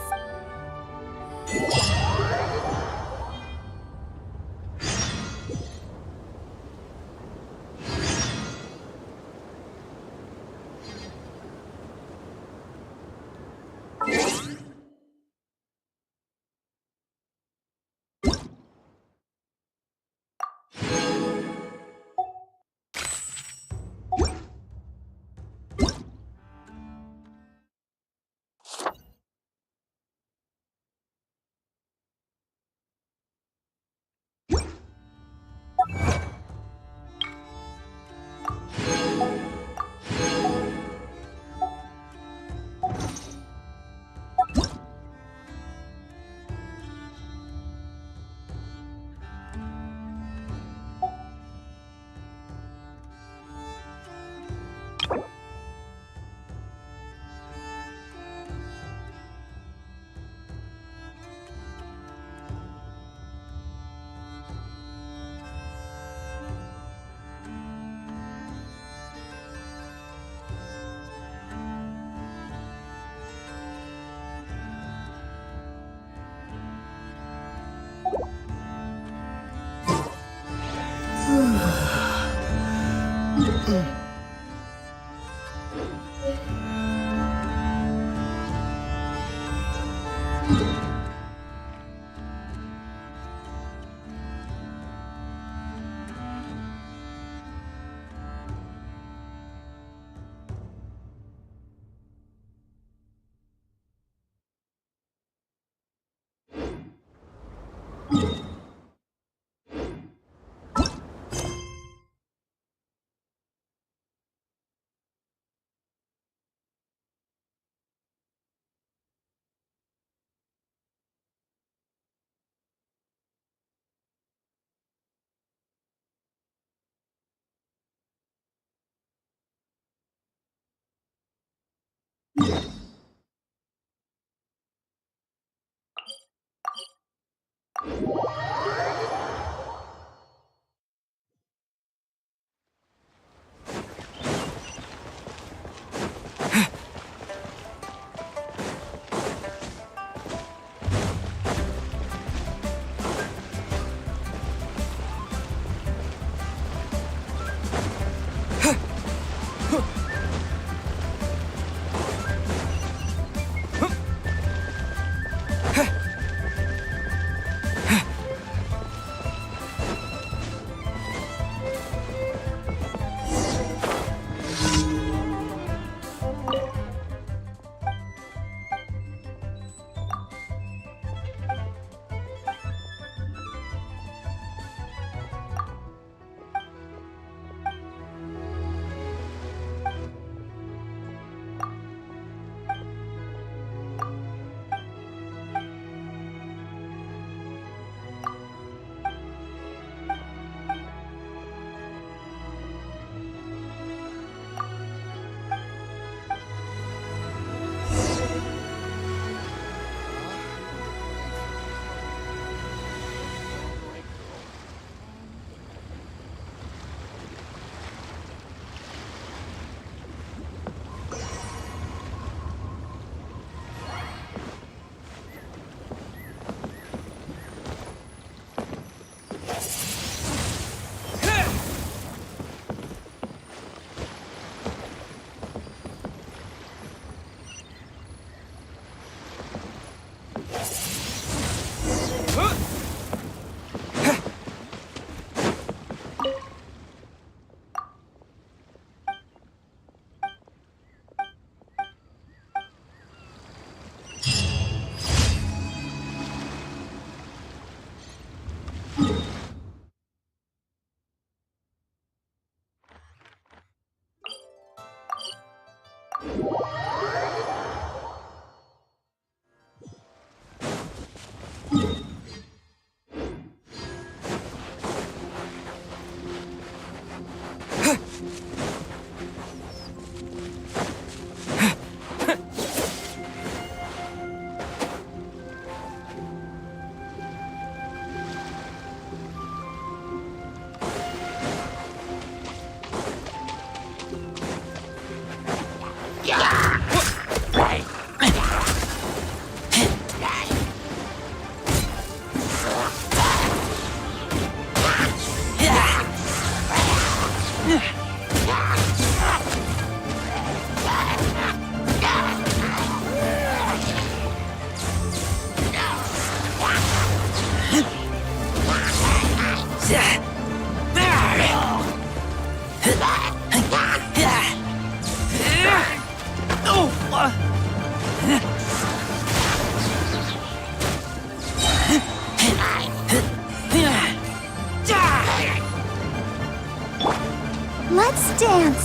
Let's dance.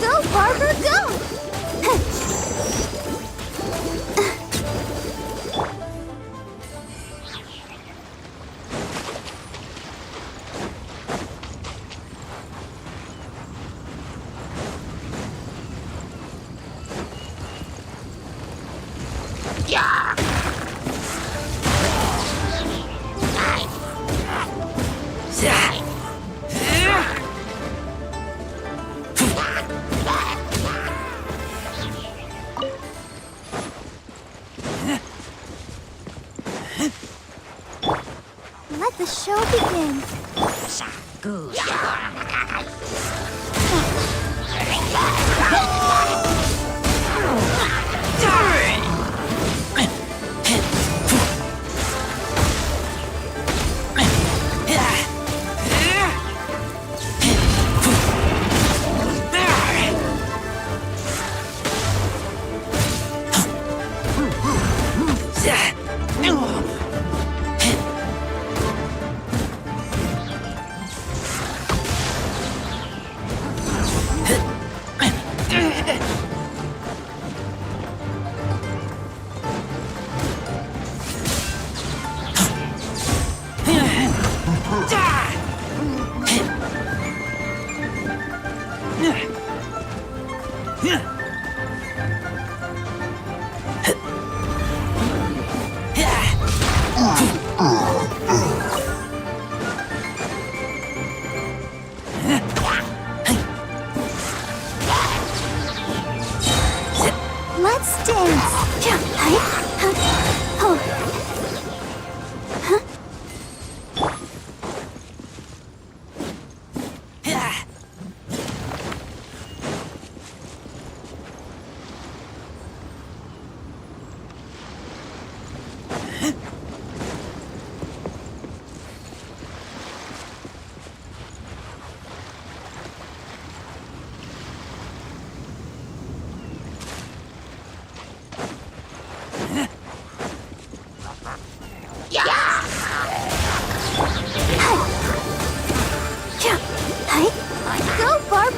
Go, Parker, go! Let the show begin. Let's dance. Go, Barb.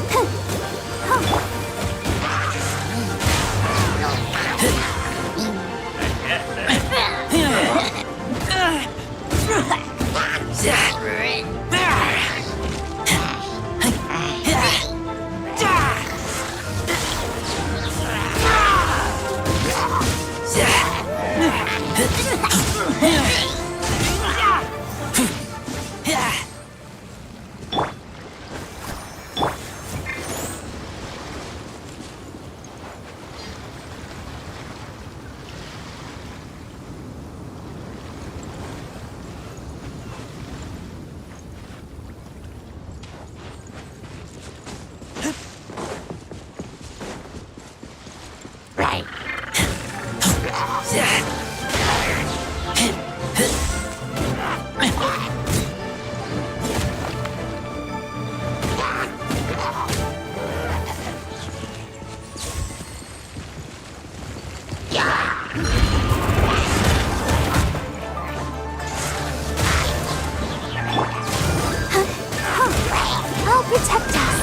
I'll protect us.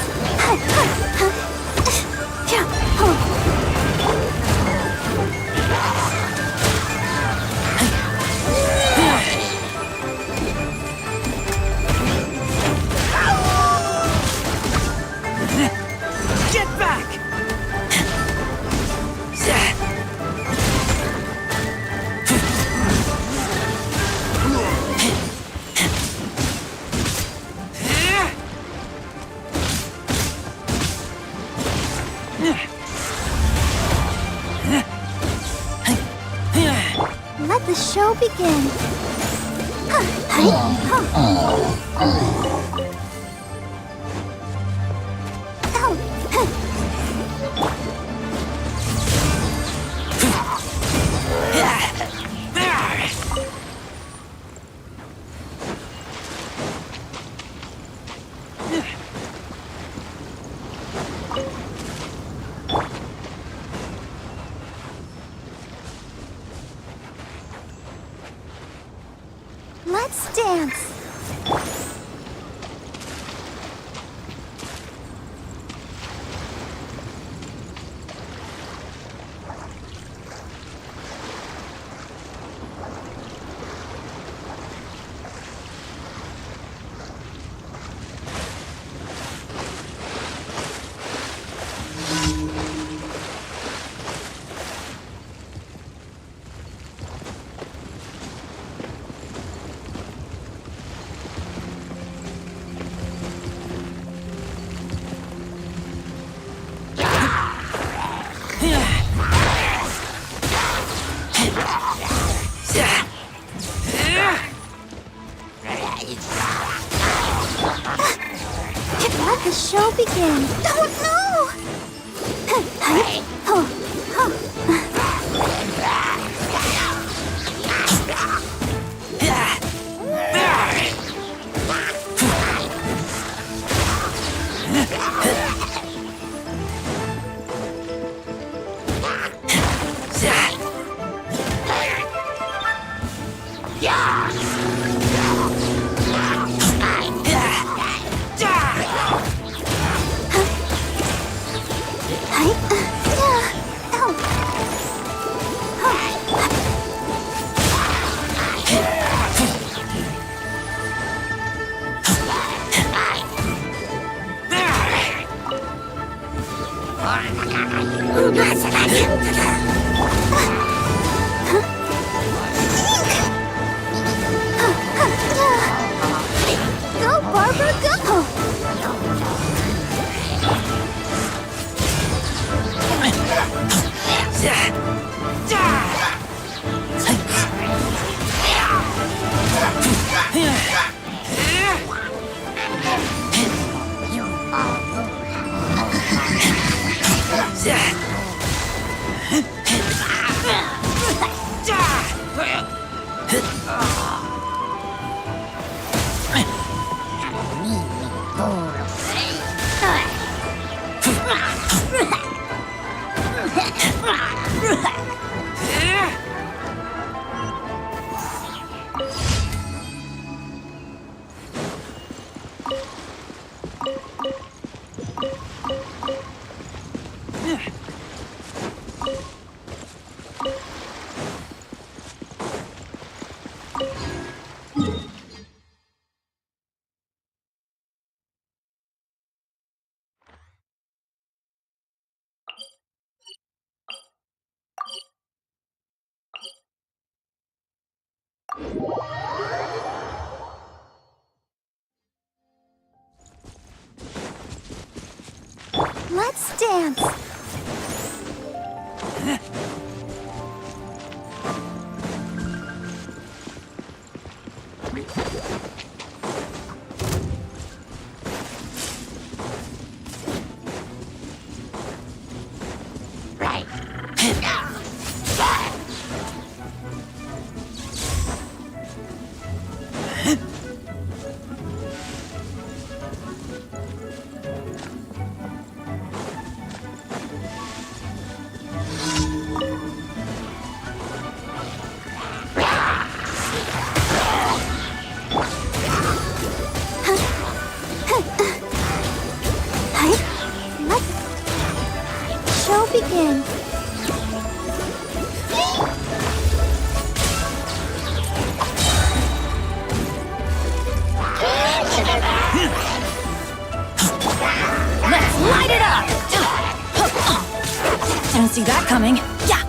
Get back! Let the show begin. Let's dance. Let the show begin. Oh no! Go, Barbara, go! Let's dance. Show begin. Let's light it up! Didn't see that coming. Yeah!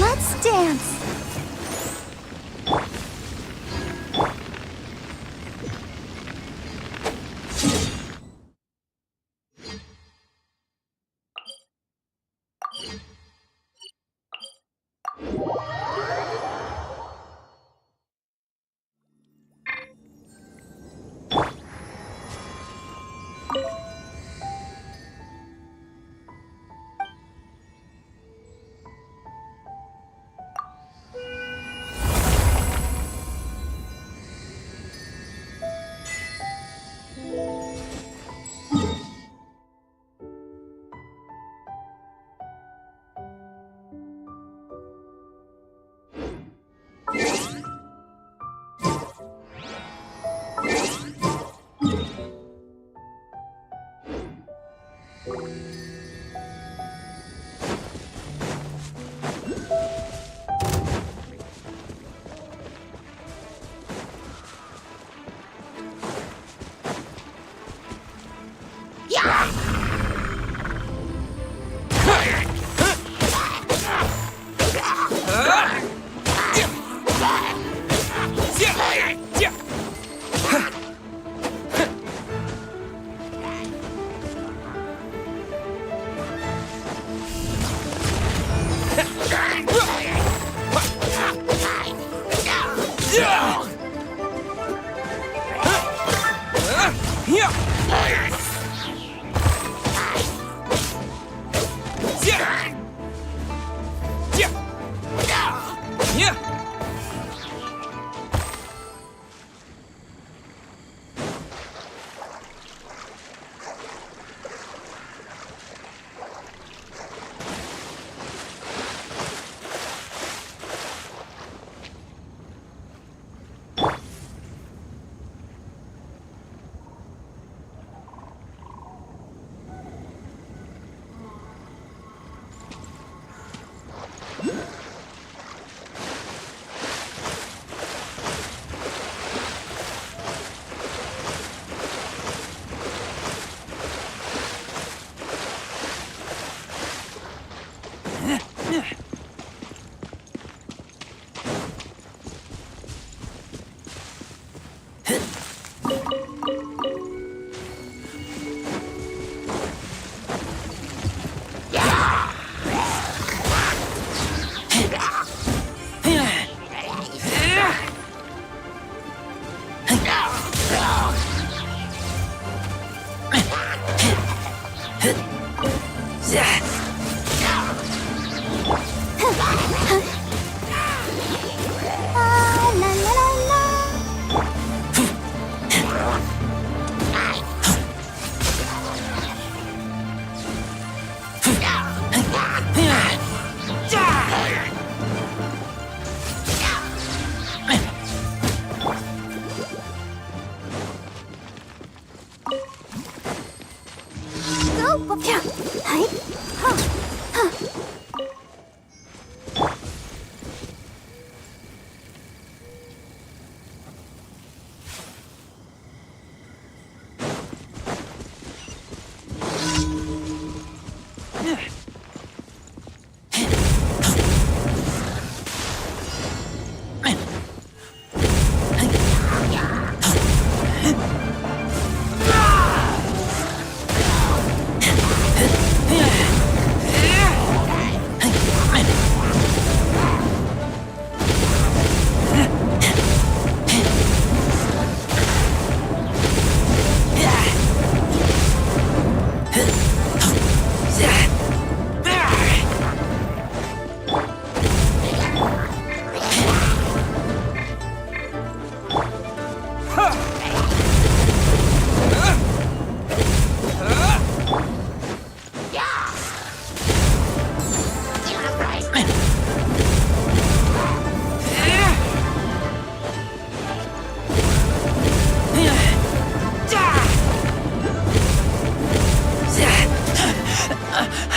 Let's dance.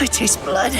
I taste blood.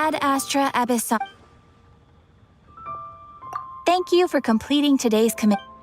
Ad Astra Abyssal. Thank you for completing today's commitment.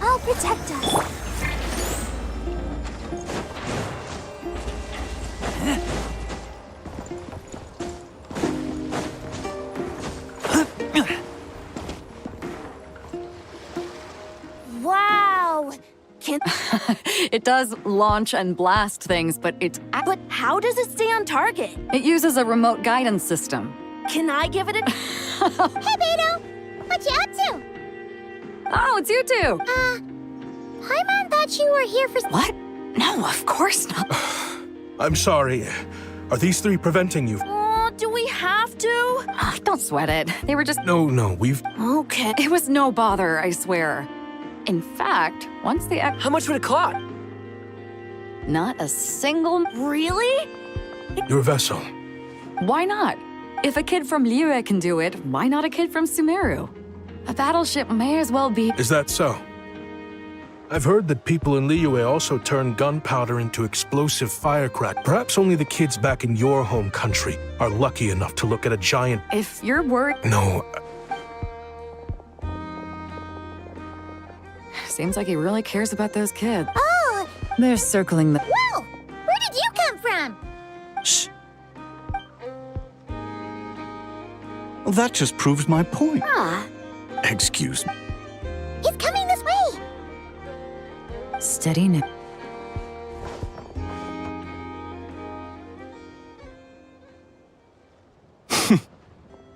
I'll protect us. Wow! It does launch and blast things, but But how does it stay on target? it uses a remote guidance system. Can I give it a... Hey, Beto! What you up to? Oh, it's you two! Paimon thought you were here for... What? No, of course not. I'm sorry. Are these three preventing you? Oh, do we have to? Oh, don't sweat it. They were just... No, we've... Okay. It was no bother, I swear. In fact, once the... How much would it cost? Not a single... Really? Your vessel. Why not? If a kid from Liyue can do it, why not a kid from Sumeru? A battleship may as well be... Is that so? I've heard that people in Liyue also turn gunpowder into explosive firecrack. Perhaps only the kids back in your home country are lucky enough to look at a giant... If you're worried... No, Seems like he really cares about those kids. Oh, They're circling the... whoa! Where did you come from? Shh. Well, that just proves my point. Ah, Excuse me. he's coming this way. Steady now.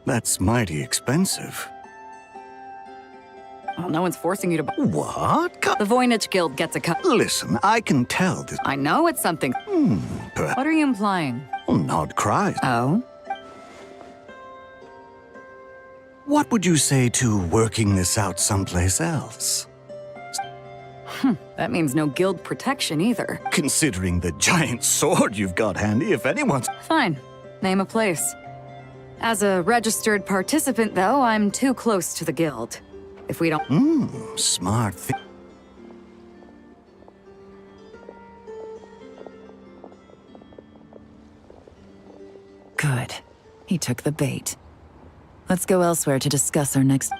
That's mighty expensive. Well, no one's forcing you to... What? The Voynich Guild gets a cut. Listen, I can tell this. I know it's something. Perhaps What are you implying? not cries. Oh? What would you say to working this out someplace else? That means no guild protection either. Considering the giant sword you've got handy, if anyone's... Fine. Name a place. As a registered participant, though, I'm too close to the guild. If we don't... Smart Good. He took the bait. Let's go elsewhere to discuss our next...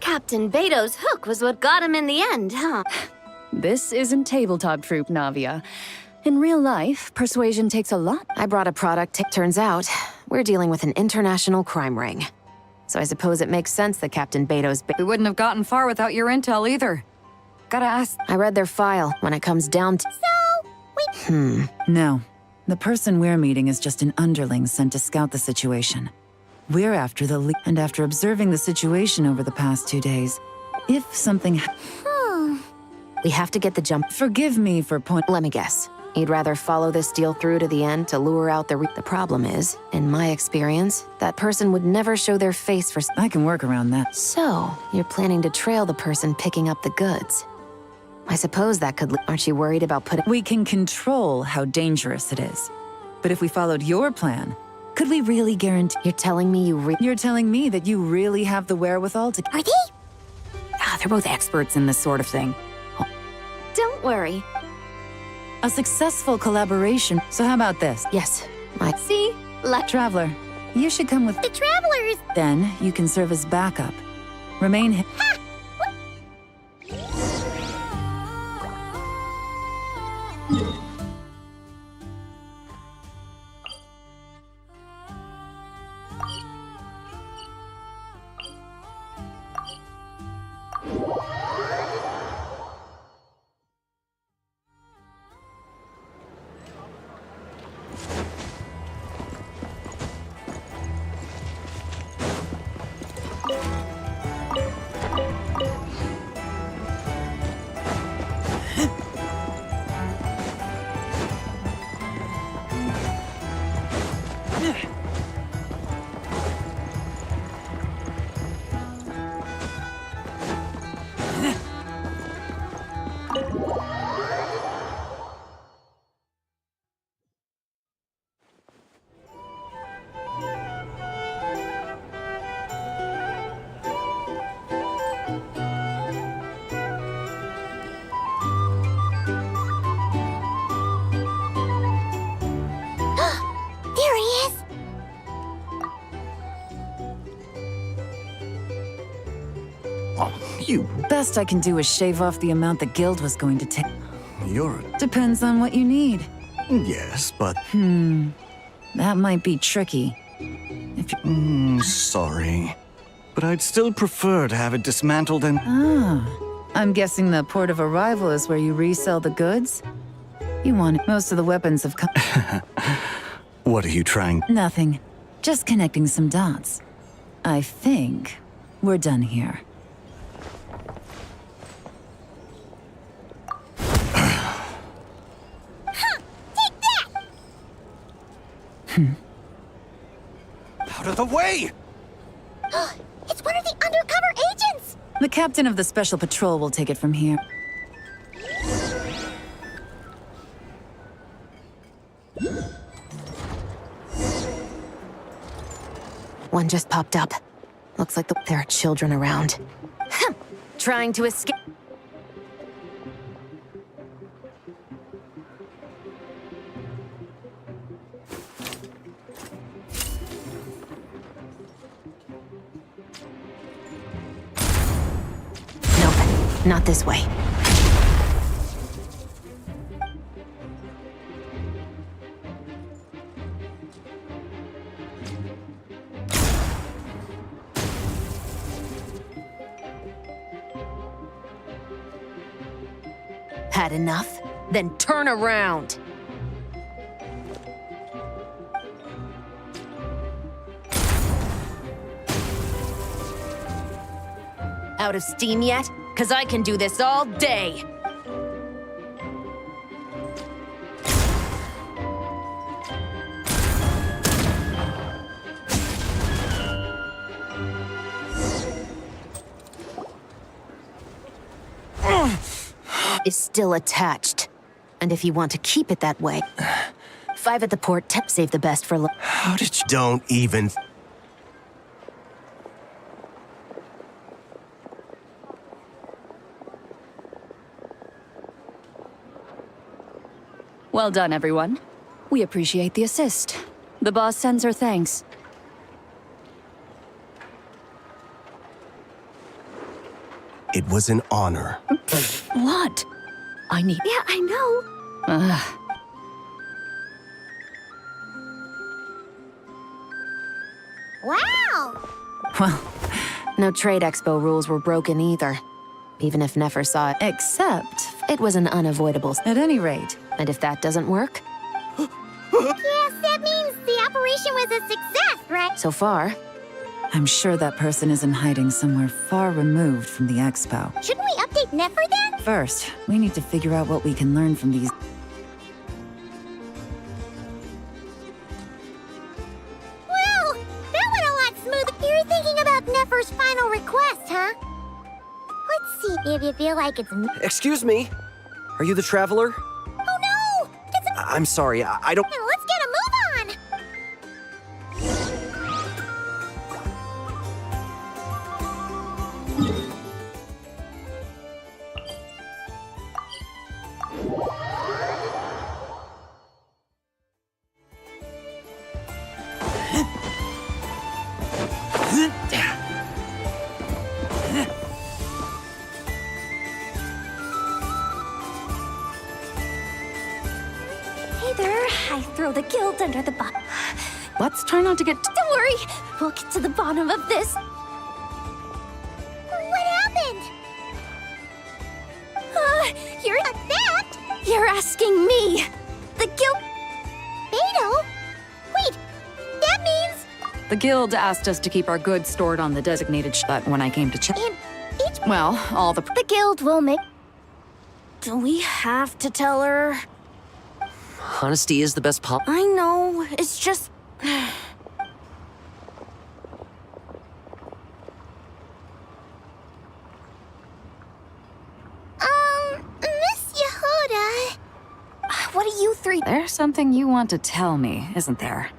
Captain Beto's hook was what got him in the end, huh? This isn't tabletop troop, Navia. In real life, persuasion takes a lot. I brought a product. Turns out, we're dealing with an international crime ring. So I suppose it makes sense that Captain Beto's... We wouldn't have gotten far without your intel either. Gotta ask... I read their file when it comes down to... No. The person we're meeting is just an underling sent to scout the situation. We're after the lead, and after observing the situation over the past 2 days, if something... We have to get the jump... Forgive me for point... Let me guess. You'd rather follow this deal through to the end to lure out the... The problem is, in my experience, that person would never show their face for... I can work around that. So, you're planning to trail the person picking up the goods. I suppose that could... Aren't you worried about putting... We can control how dangerous it is. But if we followed your plan, could we really guarantee... You're telling me You're telling me that you really have the wherewithal to... Are they? They're both experts in this sort of thing. Don't worry. A successful collaboration. So how about this? Yes, See? Traveler, you should come with... The travelers! Then you can serve as backup. Remain... you. Best I can do is shave off the amount the guild was going to take. You're... Depends on what you need. Yes, but... That might be tricky. If you... sorry. But I'd still prefer to have it dismantled and... I'm guessing the port of arrival is where you resell the goods? You want it. Most of the weapons have come... What are you trying? Nothing. Just connecting some dots. I think we're done here. Take that! Out of the way! It's one of the undercover agents! The captain of the special patrol will take it from here. One just popped up. Looks like there are children around. Trying to escape. Nope, not this way. Had enough? Then turn around! Out of steam yet? 'Cause I can do this all day! Is still attached. And if you want to keep it that way, 5 at the port, save the best for How did you... Don't even... Well done, everyone. We appreciate the assist. The boss sends her thanks. It was an honor. What? I need... Yeah, I know. Wow! Well, no trade expo rules were broken either. Even if Nefer saw it. Except... It was an unavoidable... At any rate. And if that doesn't work? Yes, that means the operation was a success, right? So far. I'm sure that person is in hiding somewhere far removed from the expo. Shouldn't we update Nefer then? First, we need to figure out what we can learn from these... Well, that went a lot smoother. You're thinking about Nefer's final request, huh? Let's see if you feel like it's... Excuse me? Are you the traveler? Oh no! It's a... I'm sorry, I don't... Now let's get a move on! Hey there, I throw the guild under the bus. Let's try not to get... Don't worry, we'll get to the bottom of this. What happened? You're not that? You're asking me. The guild... Beidou? Wait, that means... The guild asked us to keep our goods stored on the designated spot when I came to check. And each... Well, all the... The guild will make... Do we have to tell her? Honesty is the best pol... I know, it's just... Miss Yehuda... What do you three... There's something you want to tell me, isn't there?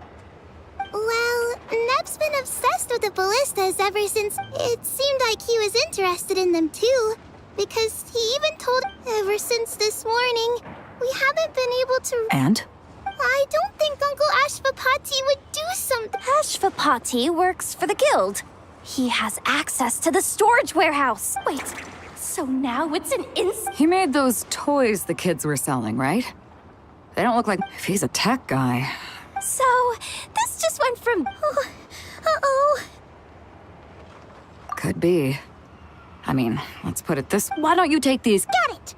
Well, Neb's been obsessed with the ballistas ever since... It seemed like he was interested in them too. Because he even told... Ever since this morning, we haven't been able to... And? I don't think Uncle Ashvapati would do something. Ashvapati works for the guild. He has access to the storage warehouse. Wait, so now it's an He made those toys the kids were selling, right? They don't look like if he's a tech guy. So, this just went from... Uh-oh. Could be. I mean, let's put it this... Why don't you take these... Got it.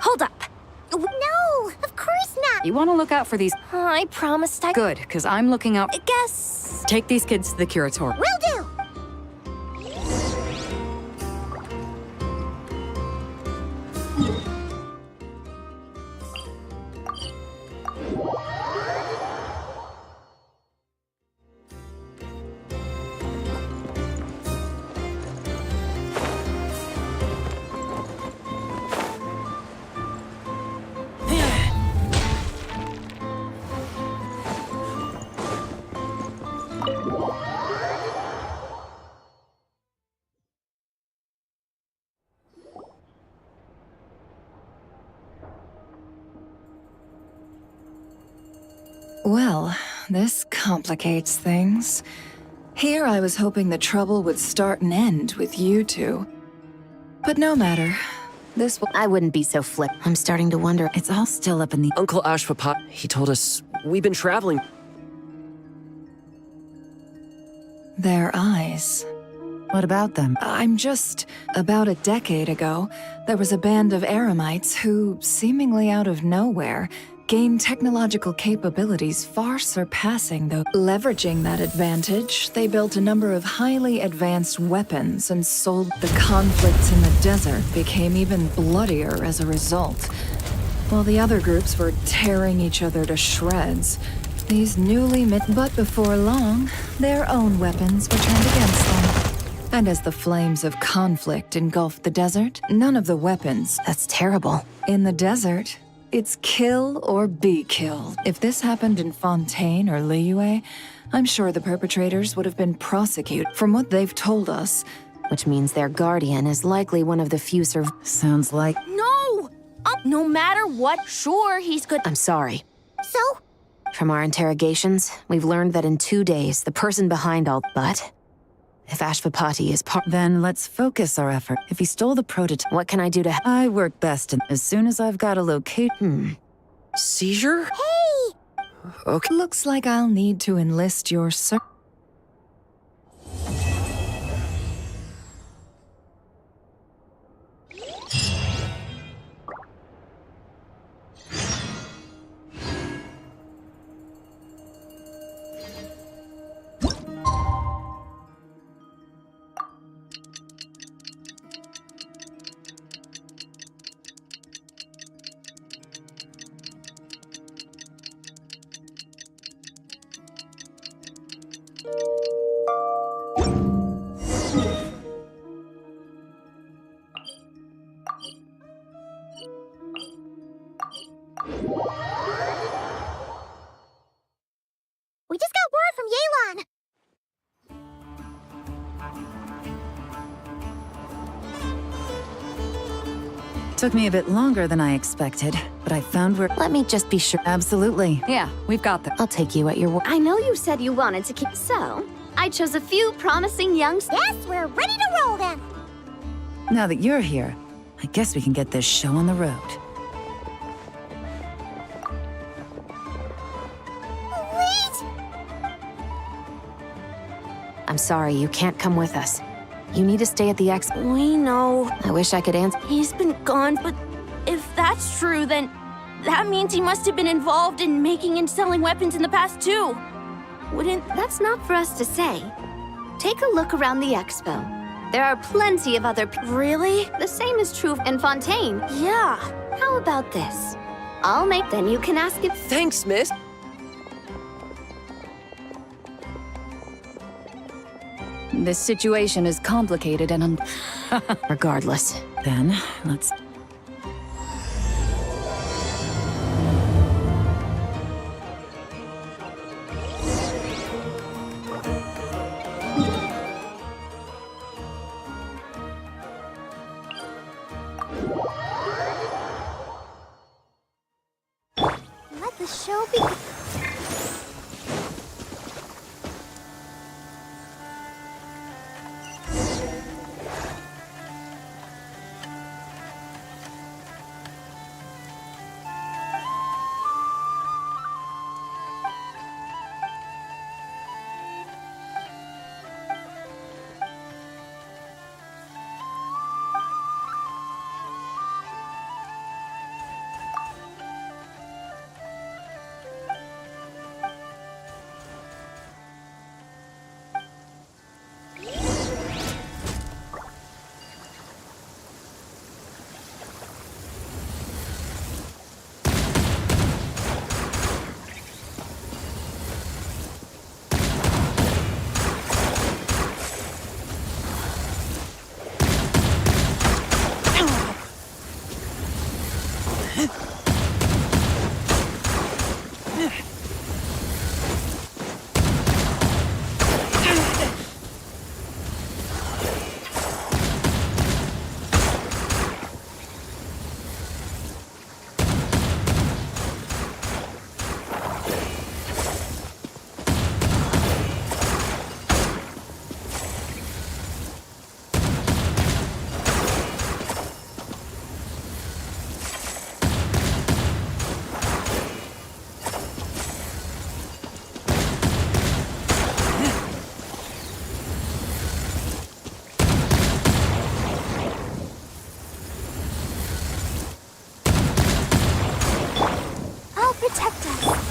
Hold up. No, of course not. You want to look out for these... I promised I... Good, because I'm looking out... I guess... Take these kids to the curator. Will do. Well, this complicates things. Here I was hoping the trouble would start and end with you two. But no matter. This will— I wouldn't be so flip. I'm starting to wonder. It's all still up in the... Uncle Ashfapati, he told us we've been traveling. Their eyes. What about them? I'm just... About a decade ago, there was a band of Eremites who, seemingly out of nowhere, gained technological capabilities far surpassing those. Leveraging that advantage, they built a number of highly advanced weapons and sold. The conflicts in the desert became even bloodier as a result. While the other groups were tearing each other to shreds, these newly but before long, their own weapons were turned against them. And as the flames of conflict engulfed the desert, none of the weapons— That's terrible. In the desert, it's kill or be killed. If this happened in Fontaine or Liyue, I'm sure the perpetrators would have been prosecuted. From what they've told us— Which means their guardian is likely one of the few Sounds like... No! No matter what, sure, he's good. I'm sorry. So? From our interrogations, we've learned that in 2 days, the person behind all... But... If Ashfapati is part... Then let's focus our effort. If he stole the prototype, what can I do to... I work best as soon as I've got a location... Seizure? Hey! Okay. Looks like I'll need to enlist your ser— We just got word from Yelan. Took me a bit longer than I expected, but I found where... Let me just be sure. Absolutely. Yeah, we've got them. I'll take you at your word. I know you said you wanted to keep... So, I chose a few promising young... Yes, we're ready to roll then. Now that you're here, I guess we can get this show on the road. Wait! I'm sorry, you can't come with us. You need to stay at the expo. We know. I wish I could answer. He's been gone, but if that's true, then that means he must have been involved in making and selling weapons in the past too. Wouldn't... That's not for us to say. Take a look around the expo. There are plenty of other... Really? The same is true in Fontaine. Yeah. How about this? I'll make... Then you can ask him... Thanks, miss. This situation is complicated and Regardless. Then, let's... Let the show be... I'll protect us.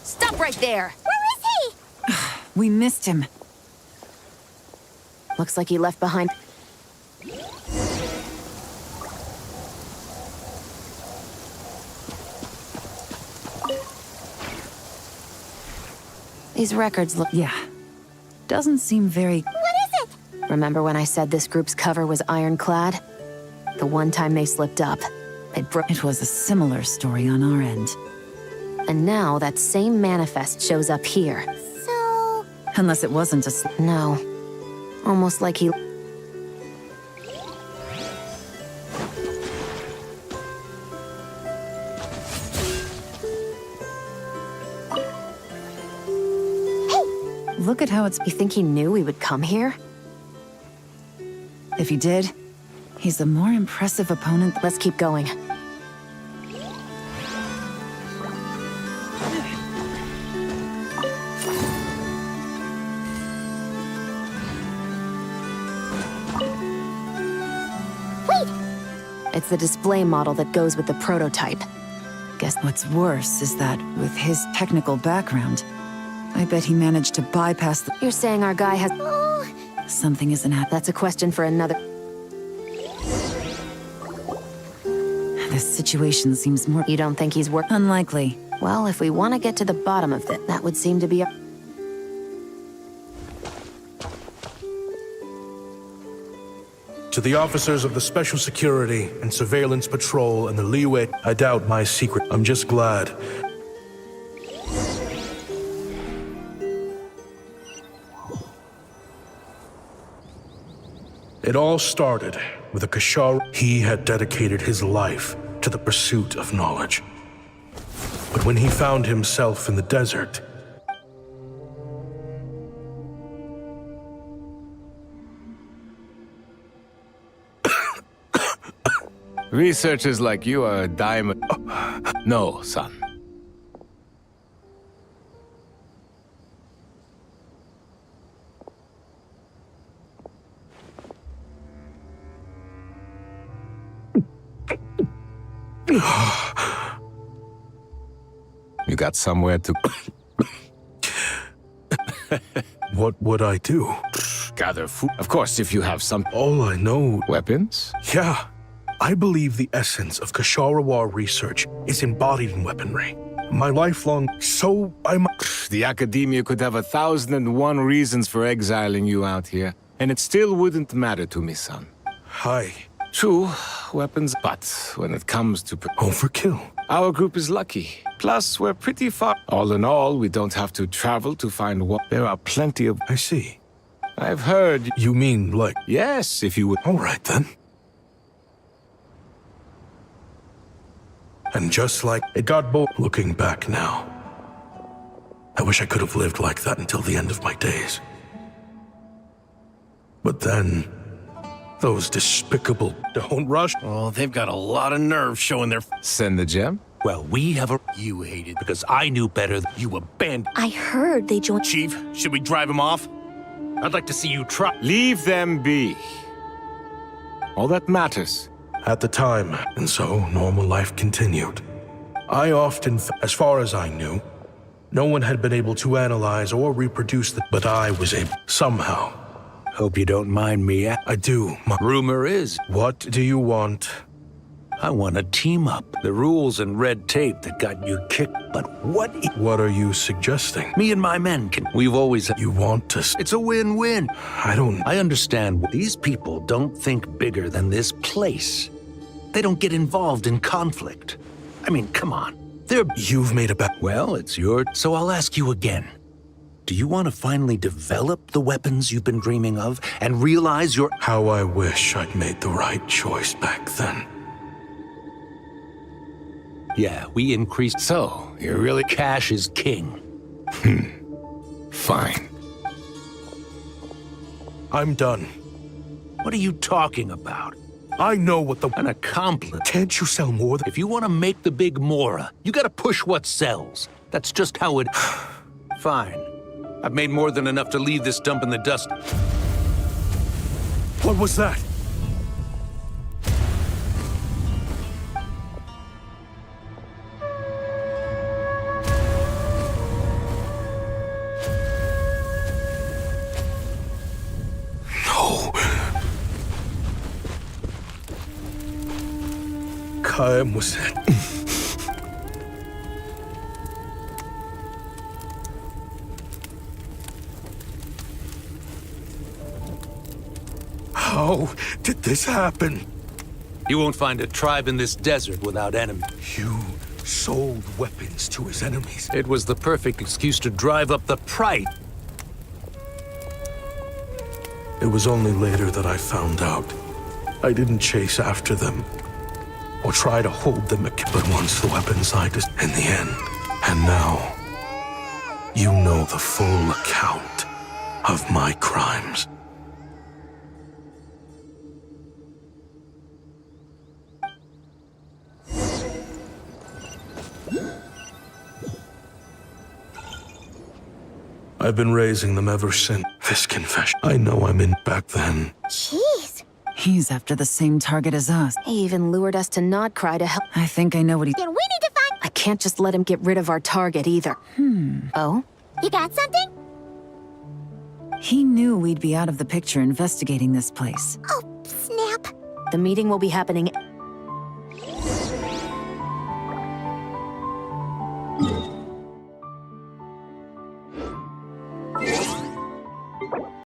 Stop right there! Where is he? We missed him. Looks like he left behind. These records look... Yeah. Doesn't seem very... What is it? Remember when I said this group's cover was ironclad? The one time they slipped up, It was a similar story on our end. And now that same manifest shows up here. So... Unless it wasn't a No. Almost like he... Look at how it's... You think he knew we would come here? If he did, he's a more impressive opponent. Let's keep going. Wait! It's the display model that goes with the prototype. Guess what's worse is that, with his technical background, I bet he managed to bypass the... You're saying our guy has... Oh, Something isn't happening. That's a question for another... This situation seems more... You don't think he's Unlikely. Well, if we want to get to the bottom of it, that would seem to be a... To the officers of the Special Security and Surveillance Patrol and the Liyue, I doubt my secret. I'm just glad. It all started with a Kashar. He had dedicated his life to the pursuit of knowledge. But when he found himself in the desert, Researchers like you are a diamond. No, son. You got somewhere to... What would I do? gather food. Of course, if you have some... All I know... Weapons? Yeah. I believe the essence of Kasharawar research is embodied in weaponry. My lifelong... So I'm... The Academia could have 1,001 reasons for exiling you out here, and it still wouldn't matter to me, son. Hi. True, weapons, but when it comes to... Overkill. Our group is lucky. Plus, we're pretty far. All in all, we don't have to travel to find what... There are plenty of... I see. I've heard... You mean, like... Yes, if you would... All right, then. And just like it got bold, looking back now, I wish I could have lived like that until the end of my days. But then, those despicable don't rush. Oh, they've got a lot of nerve showing their... Send the gem? Well, we have a... You hated because I knew better. You abandoned... I heard they joined... Chief, should we drive him off? I'd like to see you try... Leave them be. All that matters. At the time, and so normal life continued. I often, as far as I knew, no one had been able to analyze or reproduce the... But I was able, somehow. Hope you don't mind me. I do. Rumor is... What do you want? I want to team up. The rules and red tape that got you kicked. But what... What are you suggesting? Me and my men can... We've always... You want to... It's a win-win. I understand. These people don't think bigger than this place. They don't get involved in conflict. I mean, come on. You've made a bet. Well, it's your... So I'll ask you again. Do you want to finally develop the weapons you've been dreaming of and realize your... How I wish I'd made the right choice back then. Yeah, we increased... So, you're really... Cash is king. Fine. I'm done. What are you talking about? I know what the... An accomplice. Can't you sell more than... If you want to make the big Mora, you gotta push what sells. That's just how it... Fine. I've made more than enough to leave this dump in the dust. What was that? No. Kaem was it? How did this happen? You won't find a tribe in this desert without enemies. You sold weapons to his enemies. It was the perfect excuse to drive up the price. It was only later that I found out. I didn't chase after them or try to hold them, but once the weapons I just in the end. And now, you know the full account of my crimes. I've been raising them ever since this confession. I know I'm in back then. Jeez. He's after the same target as us. He even lured us to Notcry to help. I think I know what he... Then we need to find... I can't just let him get rid of our target either. Oh? You got something? He knew we'd be out of the picture investigating this place. Oh, snap. The meeting will be happening...